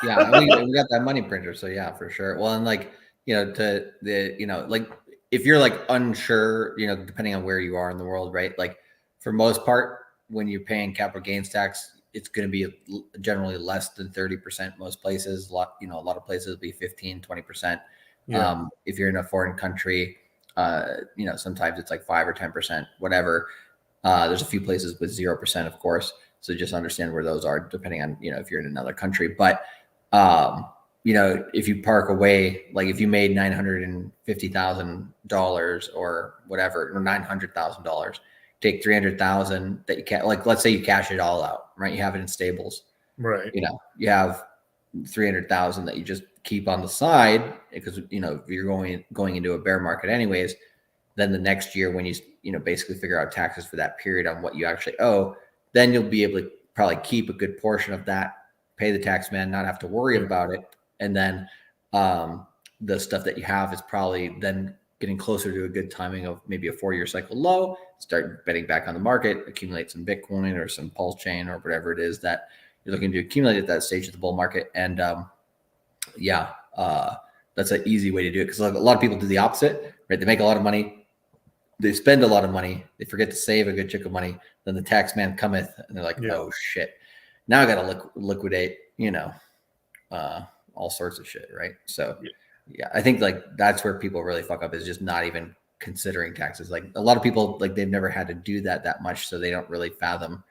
Yeah, we got that money printer, so yeah, for sure. Well, and like, like if you're like unsure, depending on where you are in the world, right? Like for most part, when you're paying capital gains tax, it's going to be generally less than 30% most places. A lot of places will be 15, 20%. Yeah. If you're in a foreign country, sometimes it's like 5 or 10%, whatever. There's a few places with 0%, of course. So just understand where those are depending on, if you're in another country. But, if you park away, like if you made $950,000 or whatever, or $900,000, take 300,000 that you can't, like, let's say you cash it all out, right? You have it in stables, right? You have 300,000 that you just keep on the side because, if you're going into a bear market anyways, then the next year when you basically figure out taxes for that period on what you actually owe, then you'll be able to probably keep a good portion of that, pay the tax man, not have to worry about it. And then the stuff that you have is probably then getting closer to a good timing of maybe a 4-year cycle low, start betting back on the market, accumulate some Bitcoin or some pulse chain or whatever it is that you're looking to accumulate at that stage of the bull market. And that's an easy way to do it because a lot of people do the opposite, right? They make a lot of money, they spend a lot of money, they forget to save a good chunk of money. Then the tax man cometh and they're like, oh shit, now I got to liquidate, all sorts of shit. Right. So yeah, I think like that's where people really fuck up is just not even considering taxes. Like a lot of people, like they've never had to do that much. So they don't really fathom,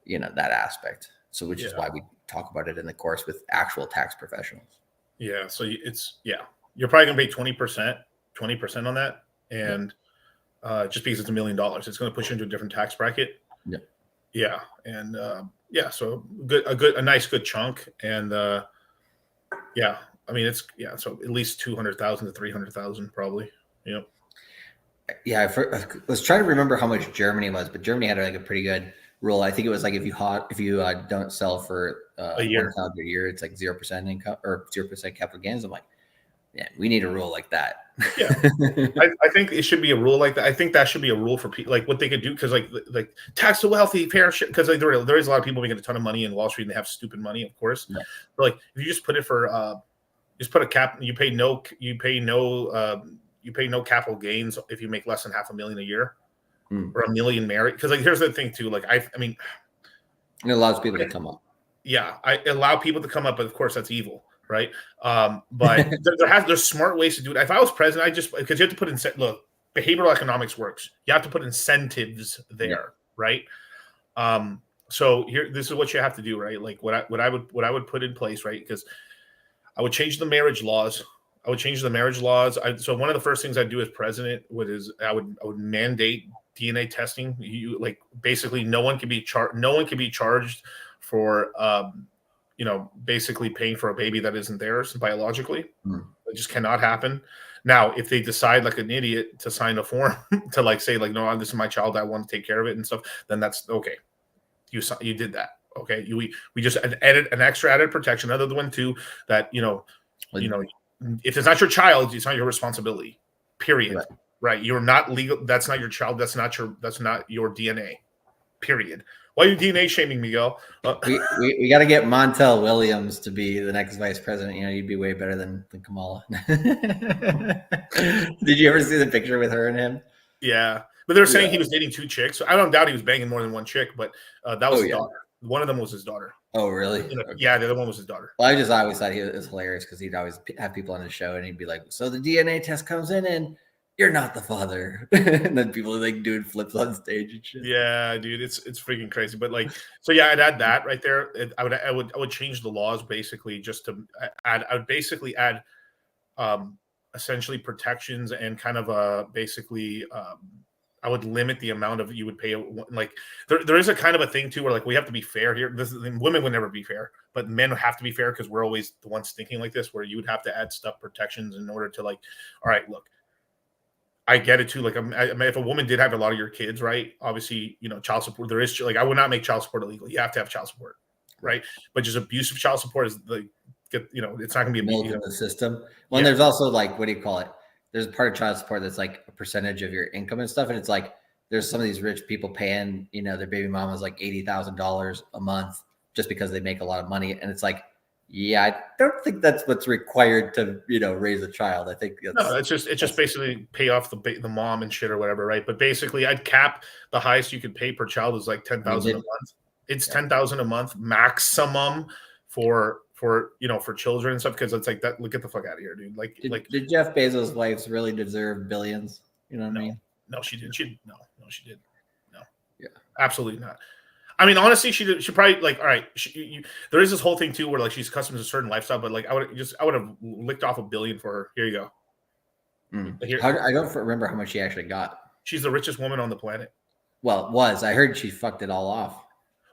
that aspect. So which is why we talk about it in the course with actual tax professionals. Yeah. So you're probably going to pay 20% on that. And just because it's $1 million, it's going to push you into a different tax bracket. Yeah. Yeah. And so a nice good chunk. And I mean, so at least 200,000 to 300,000 probably. Yeah. Yeah. I was trying to remember how much Germany was, but Germany had like a pretty good rule. I think it was like if you don't sell for a year, it's like 0% income or 0% capital gains. I'm like, yeah, we need a rule like that. Yeah, I think it should be a rule like that. I think that should be a rule for people, like what they could do, because like tax the wealthy, fair shit. Because like there is a lot of people making a ton of money in Wall Street and they have stupid money, of course. Yeah. But like if you just put it for just put a cap, you pay no capital gains if you make less than $500,000 a year or $1 million married. Because like here's the thing too, like I mean, it allows people to come up. Yeah, I allow people to come up, but of course that's evil. Right. But there's smart ways to do it. If I was president, because you have to put behavioral economics works. You have to put incentives there. Right. So this is what you have to do. Right. Like what I would put in place. Right. Because I would change the marriage laws. So one of the first things I'd do as president I would mandate DNA testing. Basically no one can be charged for, basically paying for a baby that isn't theirs biologically. It just cannot happen. Now, if they decide like an idiot to sign a form to like say like, no, this is my child, I want to take care of it and stuff, then that's okay. You did that. Okay. We just added an extra added protection. Other one too, that, if it's not your child, it's not your responsibility, period. Right. You're not legal. That's not your child. That's not your DNA, period. Why are you DNA shaming, Miguel? We got to get Montel Williams to be the next vice president. You'd be way better than Kamala. Did you ever see the picture with her and him? Yeah, but they were saying he was dating 2 chicks. So I don't doubt he was banging more than 1 chick, but that was his daughter. One of them was his daughter. Oh, really? Yeah, the other one was his daughter. Well, I always thought he was hilarious because he'd always have people on his show and he'd be like, so the DNA test comes in and you're not the father. And then people are like doing flips on stage and shit. Yeah, dude, it's freaking crazy. But like, so yeah, I'd add that right there. I would change the laws basically just to add. I would basically add essentially protections and kind of basically I would limit the amount of you would pay. Like there is a kind of a thing too, where like we have to be fair here. Women would never be fair, but men have to be fair because we're always the ones thinking like this. Where you would have to add stuff protections in order to like, all right, look, I get it too. Like, if a woman did have a lot of your kids, right? Obviously, child support. There is like, I would not make child support illegal. You have to have child support, right? But just abusive child support is the, it's not going to be milk in the system. Well, there's also like, what do you call it? There's a part of child support that's like a percentage of your income and stuff. And it's like, there's some of these rich people paying, their baby mama's like $80,000 a month just because they make a lot of money. And it's like, yeah, I don't think that's what's required to, raise a child. I think it's just basically pay off the mom and shit or whatever, right? But basically, I'd cap the highest you could pay per child is like $10,000 a month. It's $10,000 a month maximum for children and stuff, because it's like that. Get the fuck out of here, dude. Did Jeff Bezos' wives really deserve billions? You know what I mean? No, she didn't. She did. No. Yeah. Absolutely not. I mean, honestly, she probably like, all right. There is this whole thing too, where like she's accustomed to a certain lifestyle, but like I would have licked off $1 billion for her. Here you go. I don't remember how much she actually got. She's the richest woman on the planet. Well, I heard she fucked it all off.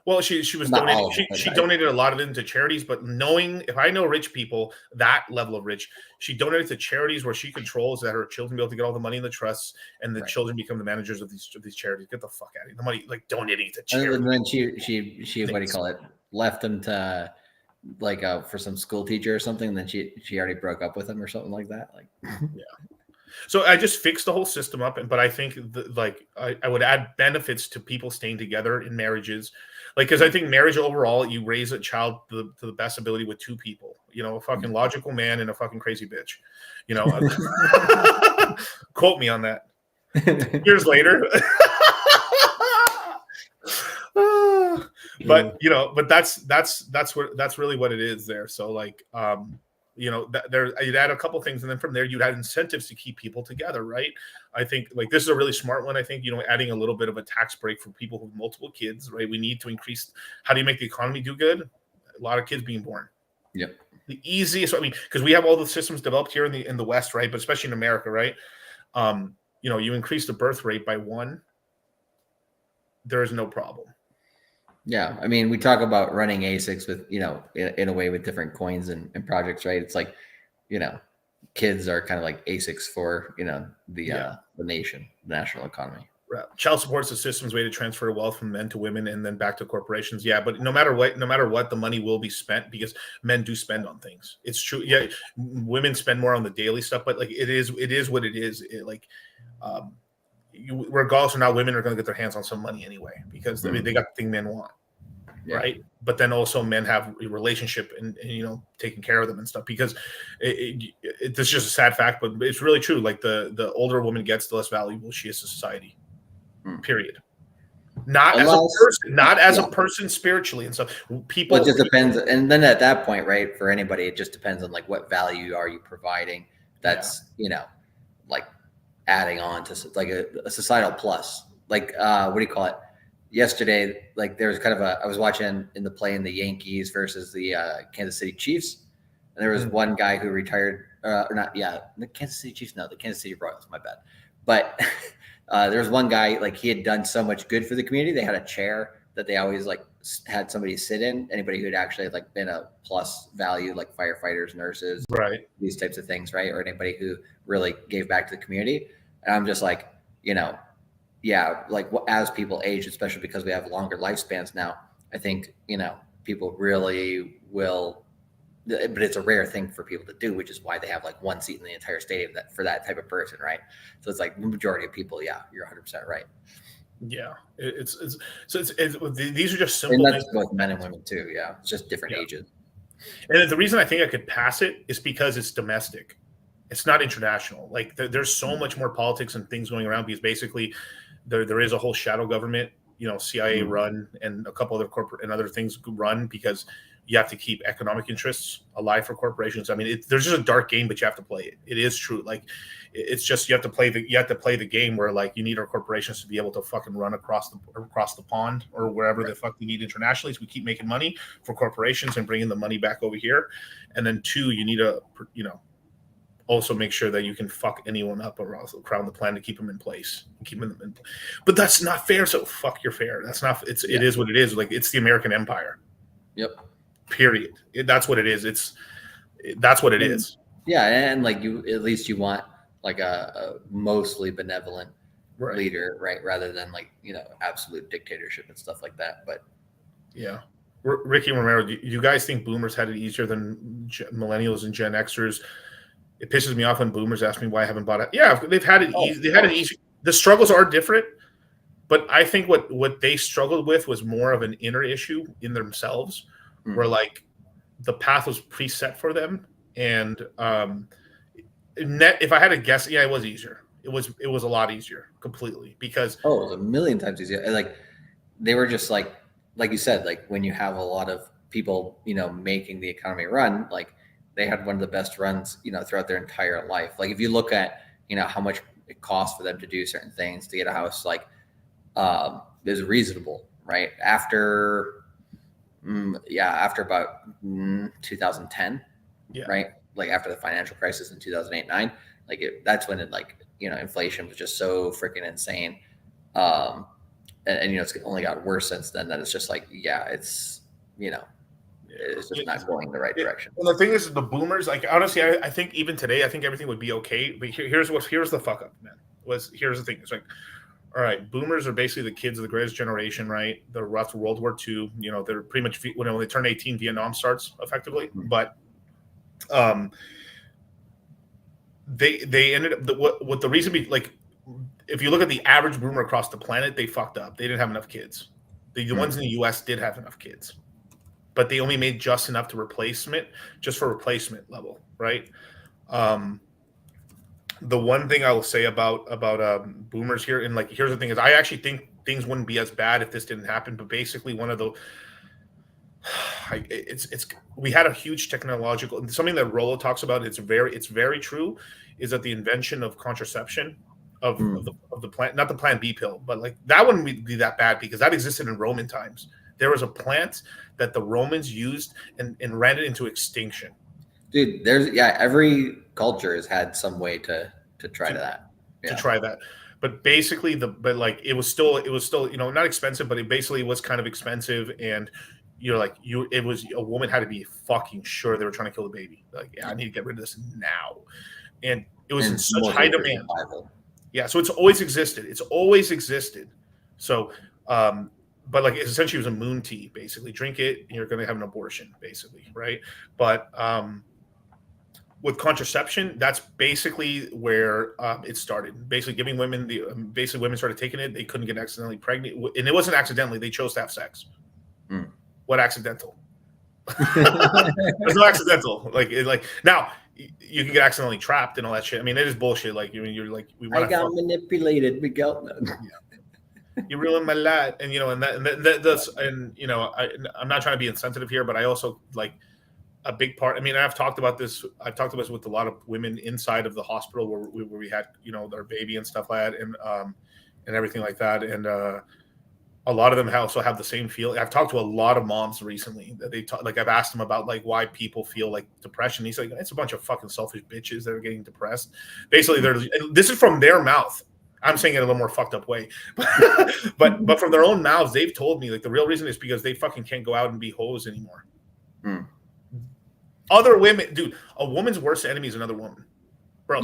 Well, she was donating. She donated a lot of it into charities, but if I know rich people, that level of rich, she donated to charities where she controls that her children be able to get all the money in the trusts, and the children become the managers of these charities. Get the fuck out of here! The money, like donating to charities. And then she what do you call it? Left him to like for some school teacher or something. And then she already broke up with him or something like that. Like yeah. So I just fixed the whole system up, but I think I would add benefits to people staying together in marriages. Like, because I think marriage overall, you raise a child to the best ability with two people, a fucking logical man and a fucking crazy bitch, quote me on that. Years later. But that's really what it is there. So like, you'd add a couple things, and then from there you'd add incentives to keep people together, right? I think like this is a really smart one. I think adding a little bit of a tax break for people who have multiple kids, right? We need to increase. How do you make the economy do good? A lot of kids being born. Yep. The easiest, because we have all the systems developed here in the West, right? But especially in America, right? You increase the birth rate by 1, there is no problem. Yeah, I mean, we talk about running ASICs with, in a way with different coins and projects, right? It's like, kids are kind of like ASICs for, the nation, the national economy. Right. Child support is the system's way to transfer wealth from men to women and then back to corporations. Yeah, but no matter what, the money will be spent because men do spend on things. It's true. Yeah, women spend more on the daily stuff, but like it is what it is. Regardless or not, women are going to get their hands on some money anyway because they got the thing men want. Right. But then also men have a relationship and taking care of them and stuff because it's just a sad fact, but it's really true. Like the older a woman gets, the less valuable she is to society, period. Not as a person spiritually and stuff. People. Well, it just depends. And then at that point, right, for anybody, it just depends on like what value are you providing. That's, like adding on to like a societal plus, like, what do you call it? Yesterday, like there was kind of I was watching in the Yankees versus the Kansas City Chiefs. And there was one guy who retired, the Kansas City Chiefs, no, the Kansas City Royals, my bad. But there was one guy, like he had done so much good for the community. They had a chair that they always like had somebody sit in, anybody who had actually like been a plus value, like firefighters, nurses, right, these types of things, right? Or anybody who really gave back to the community. And I'm just like, like as people age, especially because we have longer lifespans now, I think, people really will, but it's a rare thing for people to do, which is why they have like one seat in the entire stadium for that type of person. Right. So it's like the majority of people. Yeah, you're 100% right. Yeah. These are just simple. And that's both men and women too. Yeah. It's just different ages. And the reason I think I could pass it is because it's domestic. It's not international. Like there's so much more politics and things going around because basically there is a whole shadow government, CIA run and a couple other corporate and other things run because you have to keep economic interests alive for corporations. I mean, there's just a dark game, but you have to play it. It is true. Like it's just you have to play the game where like you need our corporations to be able to fucking run across the pond or wherever the fuck we need internationally. So we keep making money for corporations and bringing the money back over here. And then 2, you need also make sure that you can fuck anyone up around the planet to keep them in place. But that's not fair. So fuck your fair. That's not. It is what it is. Like it's the American empire. Yep. Period. That's what it is. That's what it is. Yeah, and like at least you want like a mostly benevolent leader, right? Rather than like absolute dictatorship and stuff like that. But yeah, Ricky Romero, do you guys think boomers had it easier than millennials and Gen Xers? It pisses me off when boomers ask me why I haven't bought it. Yeah, they've had it easy. They had it easy. The struggles are different, but I think what they struggled with was more of an inner issue in themselves, where like the path was preset for them. And if I had to guess, yeah, it was easier. It was a lot easier, completely, because it was a million times easier. Like they were just like you said, like when you have a lot of people, making the economy run, like they had one of the best runs, throughout their entire life. Like if you look at, how much it costs for them to do certain things to get a house, like is reasonable, right? After about 2010. Yeah. Right. Like after the financial crisis in 2008-9, like that's when inflation was just so freaking insane. And it's only got worse since then. That it's just like, it's just not going the right direction. And the thing is, the boomers, like honestly, I think even today, I think everything would be okay. But here's the fuck up, man. Here's the thing. It's like, all right, boomers are basically the kids of the greatest generation, right? The rough World War II. They're pretty much when they turn 18, Vietnam starts effectively, but. They ended up what the reason if you look at the average boomer across the planet, they fucked up. They didn't have enough kids. The ones in the US did have enough kids, but they only made just enough to just for replacement level, right? The one thing I will say about boomers here, and like here's the thing is I actually think things wouldn't be as bad if this didn't happen, but basically one of the we had a huge technological, something that Rollo talks about. It's very true, is that the invention of contraception of the plant, not the Plan B pill, but like that wouldn't be that bad because that existed in Roman times. There was a plant that the Romans used and ran it into extinction. Dude, every culture has had some way to try that. To try that. But basically it was still not expensive, but it basically was kind of expensive, and it was a woman had to be fucking sure they were trying to kill the baby. Like, yeah, I need to get rid of this now. And it was in such high demand. Yeah, so it's always existed. So, but like essentially it was a moon tea, basically. Drink it, and you're going to have an abortion, basically, right? But with contraception, that's basically where it started. Basically, giving women women started taking it. They couldn't get accidentally pregnant, and it wasn't accidentally. They chose to have sex. What accidental? There's no accidental. Like now you can get accidentally trapped and all that shit. I mean, it is bullshit. Like you're like I got manipulated. We got you ruined my life, and that's I'm not trying to be insensitive here, but I also like a big part. I mean, I've talked about this with a lot of women inside of the hospital where we had their baby and stuff like that, and everything like that, and a lot of them also have the same feeling. I've talked to a lot of moms recently that I've asked them about like why people feel like depression. He's like, it's a bunch of fucking selfish bitches that are getting depressed. Basically, this is from their mouth. I'm saying it in a little more fucked up way, but from their own mouths, they've told me like the real reason is because they fucking can't go out and be hoes anymore. Other women, dude, a woman's worst enemy is another woman. Bro,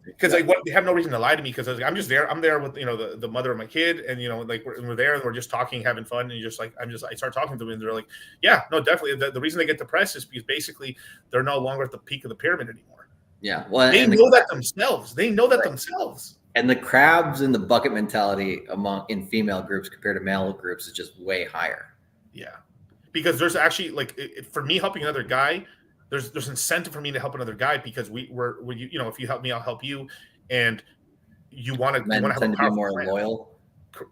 because they have no reason to lie to me because I'm just there. I'm there with the mother of my kid, and like we're there and we're just talking, having fun, and I start talking to them, and they're like, yeah, no, definitely. The reason they get depressed is because basically they're no longer at the peak of the pyramid anymore. Yeah, well, they know that themselves. They know that themselves. And the crabs in the bucket mentality in female groups compared to male groups is just way higher. Yeah, because there's actually for me helping another guy. There's incentive for me to help another guy because we're if you help me, I'll help you, and you want to have a powerful more friend. Loyal.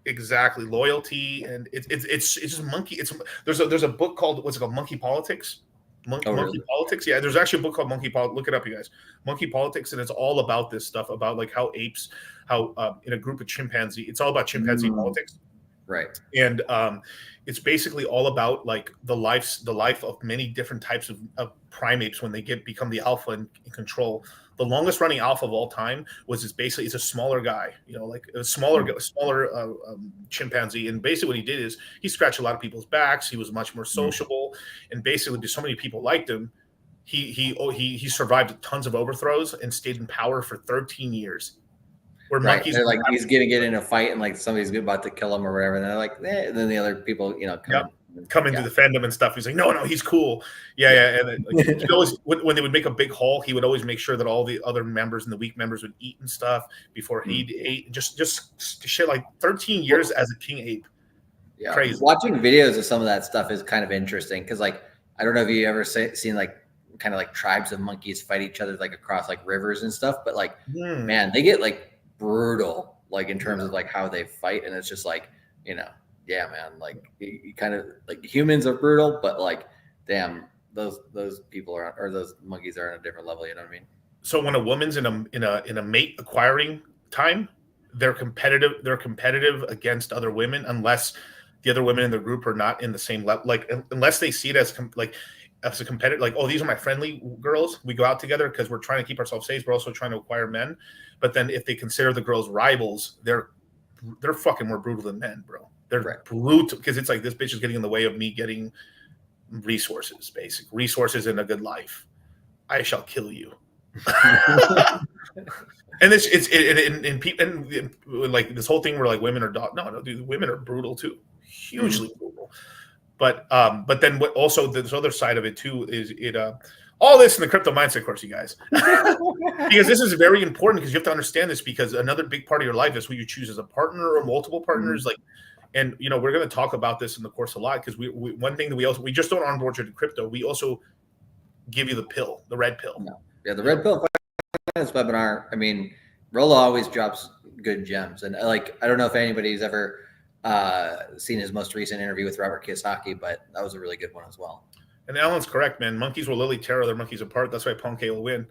Exactly, loyalty, and it's just monkey. There's a book called what's it called, Monkey Politics. Monkey Politics. Yeah, there's actually a book called Monkey Politics. Look it up, you guys. Monkey Politics, and it's all about this stuff about like how apes, in a group of chimpanzee, it's all about chimpanzee politics. Right. And it's basically all about like the life of many different types of primates when they become the alpha and in control. The longest running alpha of all time it's a smaller guy, like a smaller chimpanzee. And basically what he did is he scratched a lot of people's backs. He was much more sociable, and basically so many people liked him. He survived tons of overthrows and stayed in power for 13 years. Where right. monkeys They're like, he's gonna get in a fight and like somebody's about to kill him or whatever, and they're like, and then the other people, come in to defend him and stuff. He's like, no, he's cool. Yeah. And then, like, he always, when they would make a big haul, he would always make sure that all the other members and the weak members would eat and stuff before he ate. Just shit, like 13 years as a king ape. Yeah, crazy. Watching videos of some of that stuff is kind of interesting because, like, I don't know if you ever seen like kind of like tribes of monkeys fight each other like across like rivers and stuff, but like, man, they get like brutal, like in terms of like how they fight, and it's just like, yeah, man, like you kind of like humans are brutal, but like, damn, those people are, or those monkeys are on a different level. You know what I mean? So when a woman's in a mate acquiring time, they're competitive against other women unless the other women in the group are not in the same level. Like unless they see it as a competitive, like, oh, these are my friendly girls. We go out together because we're trying to keep ourselves safe. We're also trying to acquire men. But then if they consider the girls rivals, they're fucking more brutal than men, bro. They're brutal because it's like, this bitch is getting in the way of me getting resources, basic resources in a good life. I shall kill you. And like this whole thing where like women are no, dude, women are brutal too, hugely brutal. But then what also this other side of it too is all this in the crypto mindset course, you guys, because this is very important because you have to understand this, because another big part of your life is who you choose as a partner or multiple partners. Like, and we're going to talk about this in the course a lot, because we one thing that we just don't onboard you to crypto. We also give you the red pill. Yeah, the red pill finance webinar. I mean, Rolla always drops good gems, and like, I don't know if anybody's ever seen his most recent interview with Robert Kiyosaki, but that was a really good one as well. And Alan's correct, man. Monkeys will literally tear other monkeys apart. That's why Punkei will win.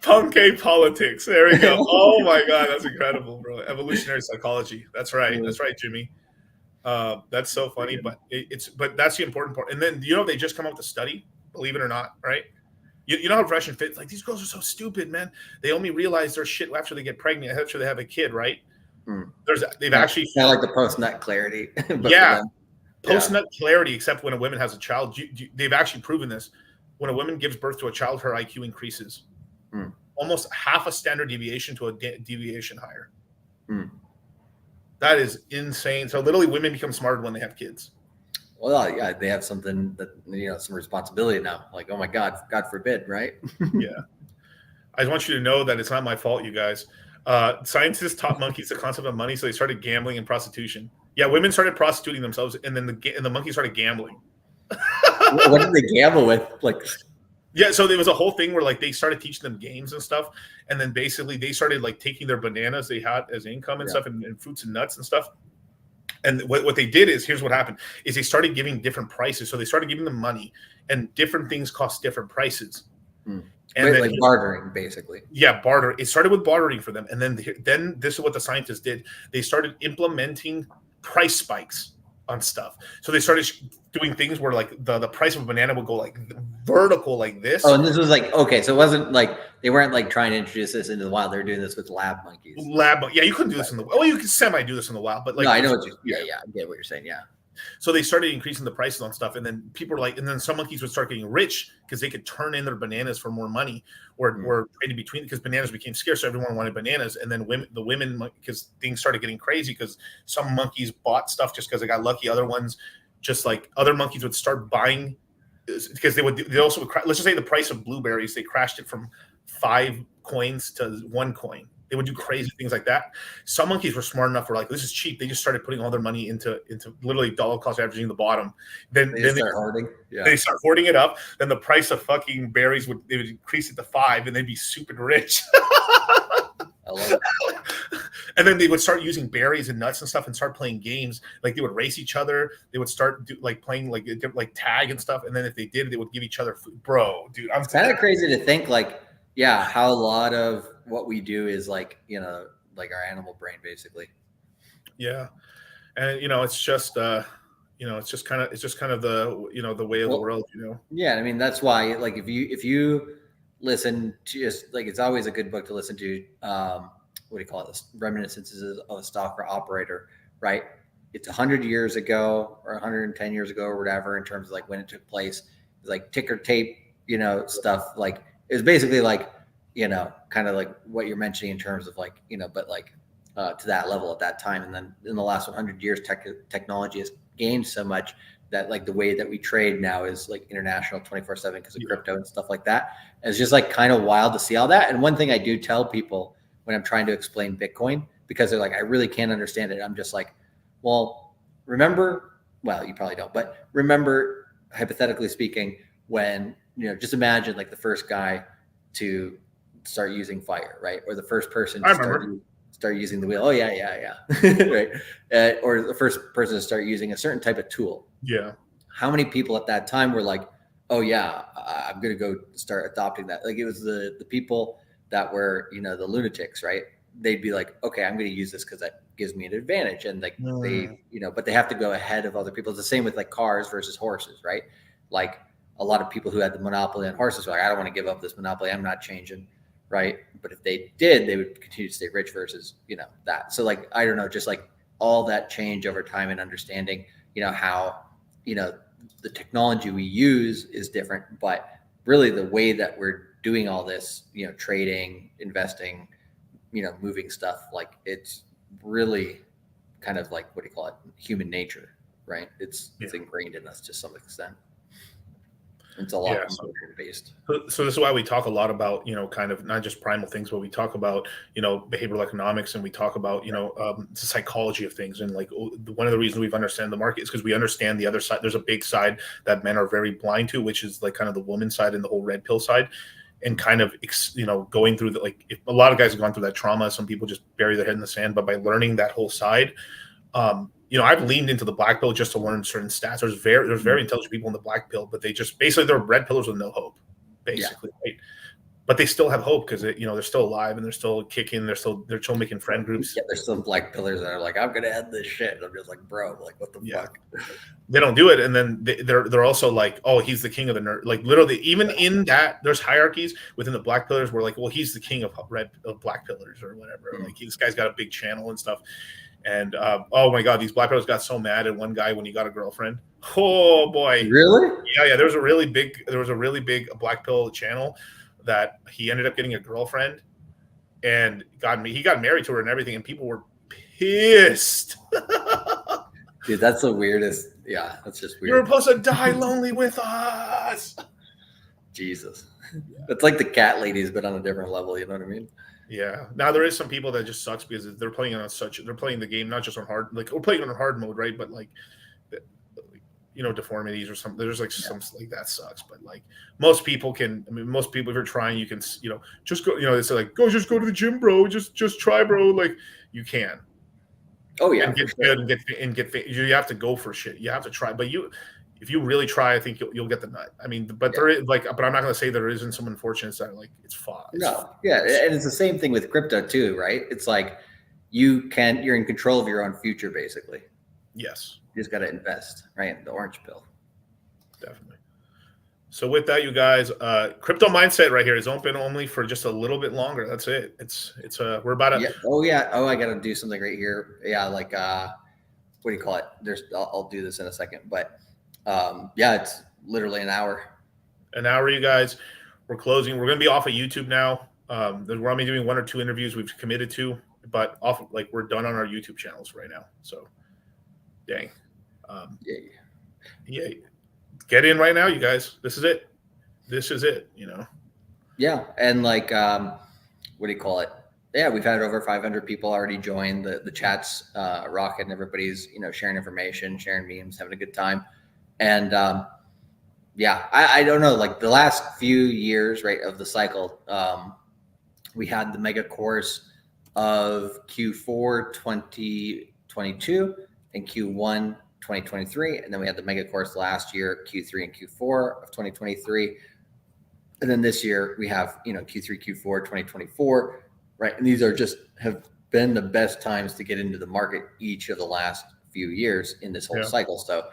Punkei politics. There we go. Oh my God, that's incredible, bro. Evolutionary psychology. That's right. That's right, Jimmy. That's so funny, but but that's the important part. And then they just come up with a study, believe it or not, right? You know how fresh and fit, like, these girls are so stupid, man. They only realize their shit after they get pregnant, after they have a kid, right? They've actually kind of like the post-nut clarity. Yeah, post-nut clarity, except when a woman has a child. They've actually proven this. When a woman gives birth to a child, her IQ increases almost half a standard deviation to a deviation higher. That is insane. So literally, women become smarter when they have kids. Well, yeah, they have something that, some responsibility now. Like, oh my God, God forbid, right? Yeah. I just want you to know that it's not my fault, you guys. Scientists taught monkeys the concept of money, so they started gambling and prostitution. Yeah, women started prostituting themselves, and then the monkeys started gambling. What did they gamble with? Like, yeah, so there was a whole thing where like they started teaching them games and stuff, and then basically they started like taking their bananas they had as income and stuff, and fruits and nuts and stuff. And what they did is, here's what happened, is they started giving different prices. So they started giving them money, and different things cost different prices. And then, like bartering, basically. Yeah, barter. It started with bartering for them. And then this is what the scientists did. They started implementing price spikes on stuff. So they started doing things where like the price of a banana would go like vertical like this. Oh, and this was like, okay, so it wasn't like, they weren't like trying to introduce this into the wild. They were doing this with lab monkeys. Yeah, you couldn't do this in the wild. Well, you could semi do this in the wild, but like, no, I know I get what you're saying. Yeah. So they started increasing the prices on stuff, and then people were like, and then some monkeys would start getting rich because they could turn in their bananas for more money, or trade between, because bananas became scarce, so everyone wanted bananas. And then the women, because things started getting crazy, because some monkeys bought stuff just because they got lucky. Other ones, just like other monkeys, would start buying because they also would, let's just say the price of blueberries, they crashed it from 5 coins to 1 coin. They would do crazy things like that. Some monkeys were smart enough, were like, this is cheap. They just started putting all their money into literally dollar cost averaging the bottom. Then they start hoarding. Yeah. They start hoarding it up. Then the price of fucking berries would increase it to 5, and they'd be super rich. I love it. And then they would start using berries and nuts and stuff and start playing games. Like they would race each other. They would start playing like tag and stuff. And then if they did, they would give each other food. Bro, dude, it's kind of crazy to think like, yeah, how a lot of what we do is like, like our animal brain, basically. Yeah. And, it's just, it's just kind of the, the way of the world, Yeah. I mean, that's why, like, if you listen to just like, it's always a good book to listen to. What do you call it? This Reminiscences of a Stalker Operator, right? It's 100 years ago or 110 years ago or whatever, in terms of like when it took place. It's like ticker tape, stuff. Like, it was basically like, kind of like what you're mentioning in terms of like, but like to that level at that time. And then in the last 100 years, technology has gained so much that like the way that we trade now is like international 24/7 because of crypto and stuff like that. And it's just like kind of wild to see all that. And one thing I do tell people when I'm trying to explain Bitcoin, because they're like, I really can't understand it. I'm just like, well, you probably don't, but remember, hypothetically speaking, when, just imagine like the first guy to start using fire, right? Or the first person to start using the wheel. Oh yeah. Right. Or the first person to start using a certain type of tool. Yeah. How many people at that time were like, oh yeah, I'm going to go start adopting that. Like, it was the people that were, the lunatics, right? They'd be like, okay, I'm going to use this because that gives me an advantage. And like they, but they have to go ahead of other people. It's the same with like cars versus horses, right? Like, a lot of people who had the monopoly on horses were like, I don't want to give up this monopoly. I'm not changing. Right. But if they did, they would continue to stay rich versus, that. So like, I don't know, just like all that change over time and understanding, how, the technology we use is different, but really the way that we're doing all this, trading, investing, moving stuff, like it's really kind of like, what do you call it? Human nature, right? It's ingrained in us to some extent. It's a lot emotion based. So this is why we talk a lot about, kind of not just primal things, but we talk about, behavioral economics, and we talk about, the psychology of things. And like, one of the reasons we've understand the market is because we understand the other side. There's a big side that men are very blind to, which is like kind of the woman side and the whole red pill side. And kind of, going through like, if a lot of guys have gone through that trauma, some people just bury their head in the sand, but by learning that whole side, I've leaned into the black pill just to learn certain stats. There's very intelligent people in the black pill, but they just basically, they're red pillars with no hope, basically. Right? But they still have hope because they're still alive and they're still kicking. They're still making friend groups. Yeah, there's some black pillars that are like, I'm gonna end this shit. And I'm just like, bro, like, what the fuck? They don't do it, and then they're also like, oh, he's the king of the nerd. Like, literally, even in that, there's hierarchies within the black pillars where like, well, he's the king of black pillars or whatever. Like, this guy's got a big channel and stuff. And oh my God, these black pillars got so mad at one guy when he got a girlfriend. Oh boy, really? Yeah. There was a really big black pill channel that he ended up getting a girlfriend, and he got married to her and everything, and people were pissed. Dude, that's the weirdest. Yeah, that's just weird. You're supposed to die lonely with us. Jesus, it's like the cat ladies, but on a different level. You know what I mean? Yeah. Now there is some people that just sucks because they're playing the game not just on hard, like we're playing on hard mode, right? But like, deformities or something. There's like some like that sucks. But like most people can. I mean, most people, if you're trying, you can. Just go. They say like, just go to the gym, bro. Just try, bro. Like, you can. Oh yeah. And get good and get. You have to go for shit. You have to try. But if you really try, I think you'll get the nut. I mean, but there is but I'm not going to say there isn't some unfortunates that are like it's fun. No, yeah, and it's the same thing with crypto too, right? It's like you're in control of your own future, basically. Yes, you just got to invest, right? The orange pill, definitely. So with that, you guys, crypto mindset right here is open only for just a little bit longer. That's it. It's we're about to. Yeah. Oh, I got to do something right here. Yeah, like what do you call it? I'll do this in a second, but. It's literally an hour. You guys. We're closing. We're going to be off of YouTube now. We're only doing 1 or 2 interviews we've committed to, but we're done on our YouTube channels right now. So, dang. Yeah. Get in right now, you guys. This is it. Yeah, and like, what do you call it? Yeah, we've had over 500 people already join the chats, rocking. Everybody's sharing information, sharing memes, having a good time. And I don't know, like the last few years, right, of the cycle, we had the mega course of Q4 2022 and Q1 2023, and then we had the mega course last year, Q3 and Q4 of 2023, and then this year we have Q3, Q4 2024, right? And these are just have been the best times to get into the market each of the last few years in this whole cycle. So,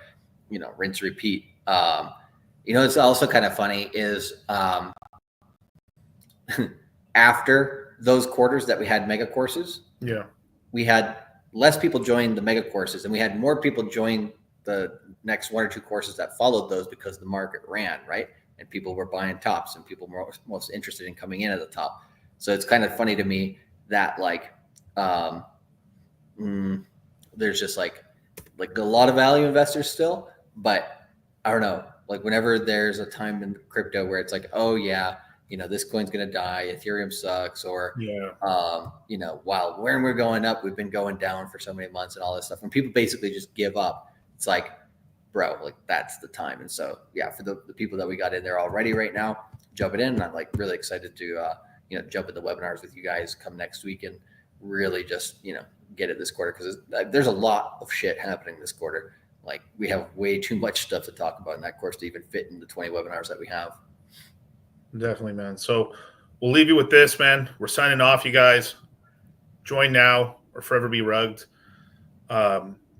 rinse, repeat. It's also kind of funny is after those quarters that we had mega courses, we had less people join the mega courses, and we had more people join the next 1 or 2 courses that followed those because the market ran, right? And people were buying tops, and people were most interested in coming in at the top. So it's kind of funny to me that there's just like a lot of value investors still, but I don't know, like whenever there's a time in crypto where it's like, oh yeah, this coin's going to die, Ethereum sucks, or, wow, when we're going up, we've been going down for so many months and all this stuff. When people basically just give up, it's like, bro, like that's the time. And so, yeah, for the people that we got in there already right now, jumping in, and I'm like really excited to, jump in the webinars with you guys come next week and really just, get it this quarter. Cause there's a lot of shit happening this quarter. Like we have way too much stuff to talk about in that course to even fit in the 20 webinars that we have. Definitely, man. So we'll leave you with this, man. We're signing off, you guys. Join now or forever be rugged.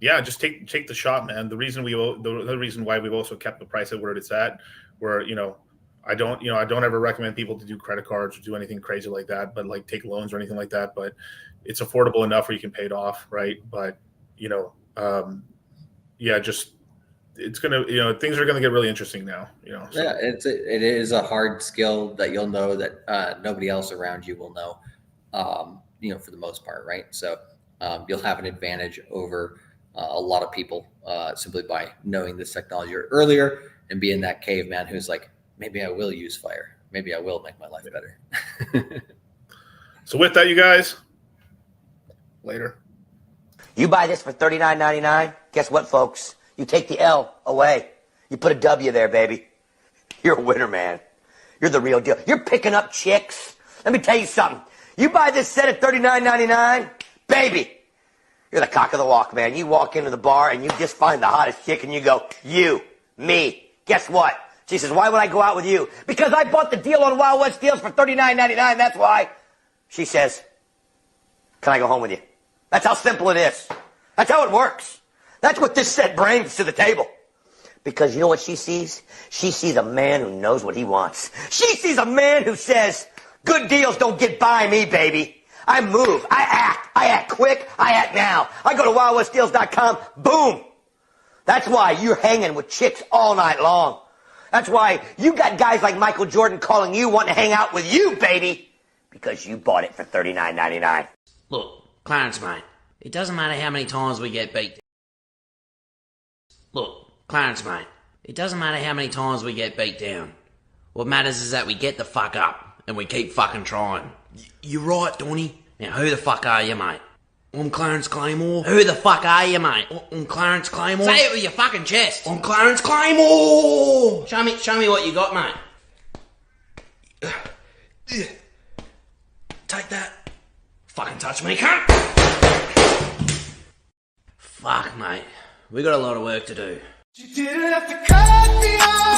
Just take the shot, man. The reason why we've also kept the price at where it's at, where I don't ever recommend people to do credit cards or do anything crazy like that, but like take loans or anything like that. But it's affordable enough where you can pay it off, right? But it's gonna, things are gonna get really interesting now, So. Yeah, it is a hard skill that you'll know that nobody else around you will know, for the most part, right? So you'll have an advantage over a lot of people simply by knowing this technology earlier and being that caveman who's like, maybe I will use fire. Maybe I will make my life better. So with that, you guys, later. You buy this for $39.99. Guess what, folks? You take the L away. You put a W there, baby. You're a winner, man. You're the real deal. You're picking up chicks. Let me tell you something. You buy this set at $39.99, baby. You're the cock of the walk, man. You walk into the bar and you just find the hottest chick and you go, you, me. Guess what? She says, why would I go out with you? Because I bought the deal on Wild West Deals for $39.99. That's why. She says, can I go home with you? That's how simple it is. That's how it works. That's what this set brings to the table. Because you know what she sees? She sees a man who knows what he wants. She sees a man who says, good deals don't get by me, baby. I move. I act quick. I act now. I go to wildwestdeals.com. Boom. That's why you're hanging with chicks all night long. That's why you got guys like Michael Jordan calling you, wanting to hang out with you, baby. Because you bought it for $39.99. Look, Clarence, mate, it doesn't matter how many times we get beat. Look, Clarence, mate, it doesn't matter how many times we get beat down. What matters is that we get the fuck up and we keep fucking trying. You're right, Donny. Now, who the fuck are you, mate? I'm Clarence Claymore. Who the fuck are you, mate? I'm Clarence Claymore. Say it with your fucking chest. I'm Clarence Claymore. Show me what you got, mate. Take that. Fucking touch me, cunt. Fuck, mate. We got a lot of work to do. You didn't have to cut me off.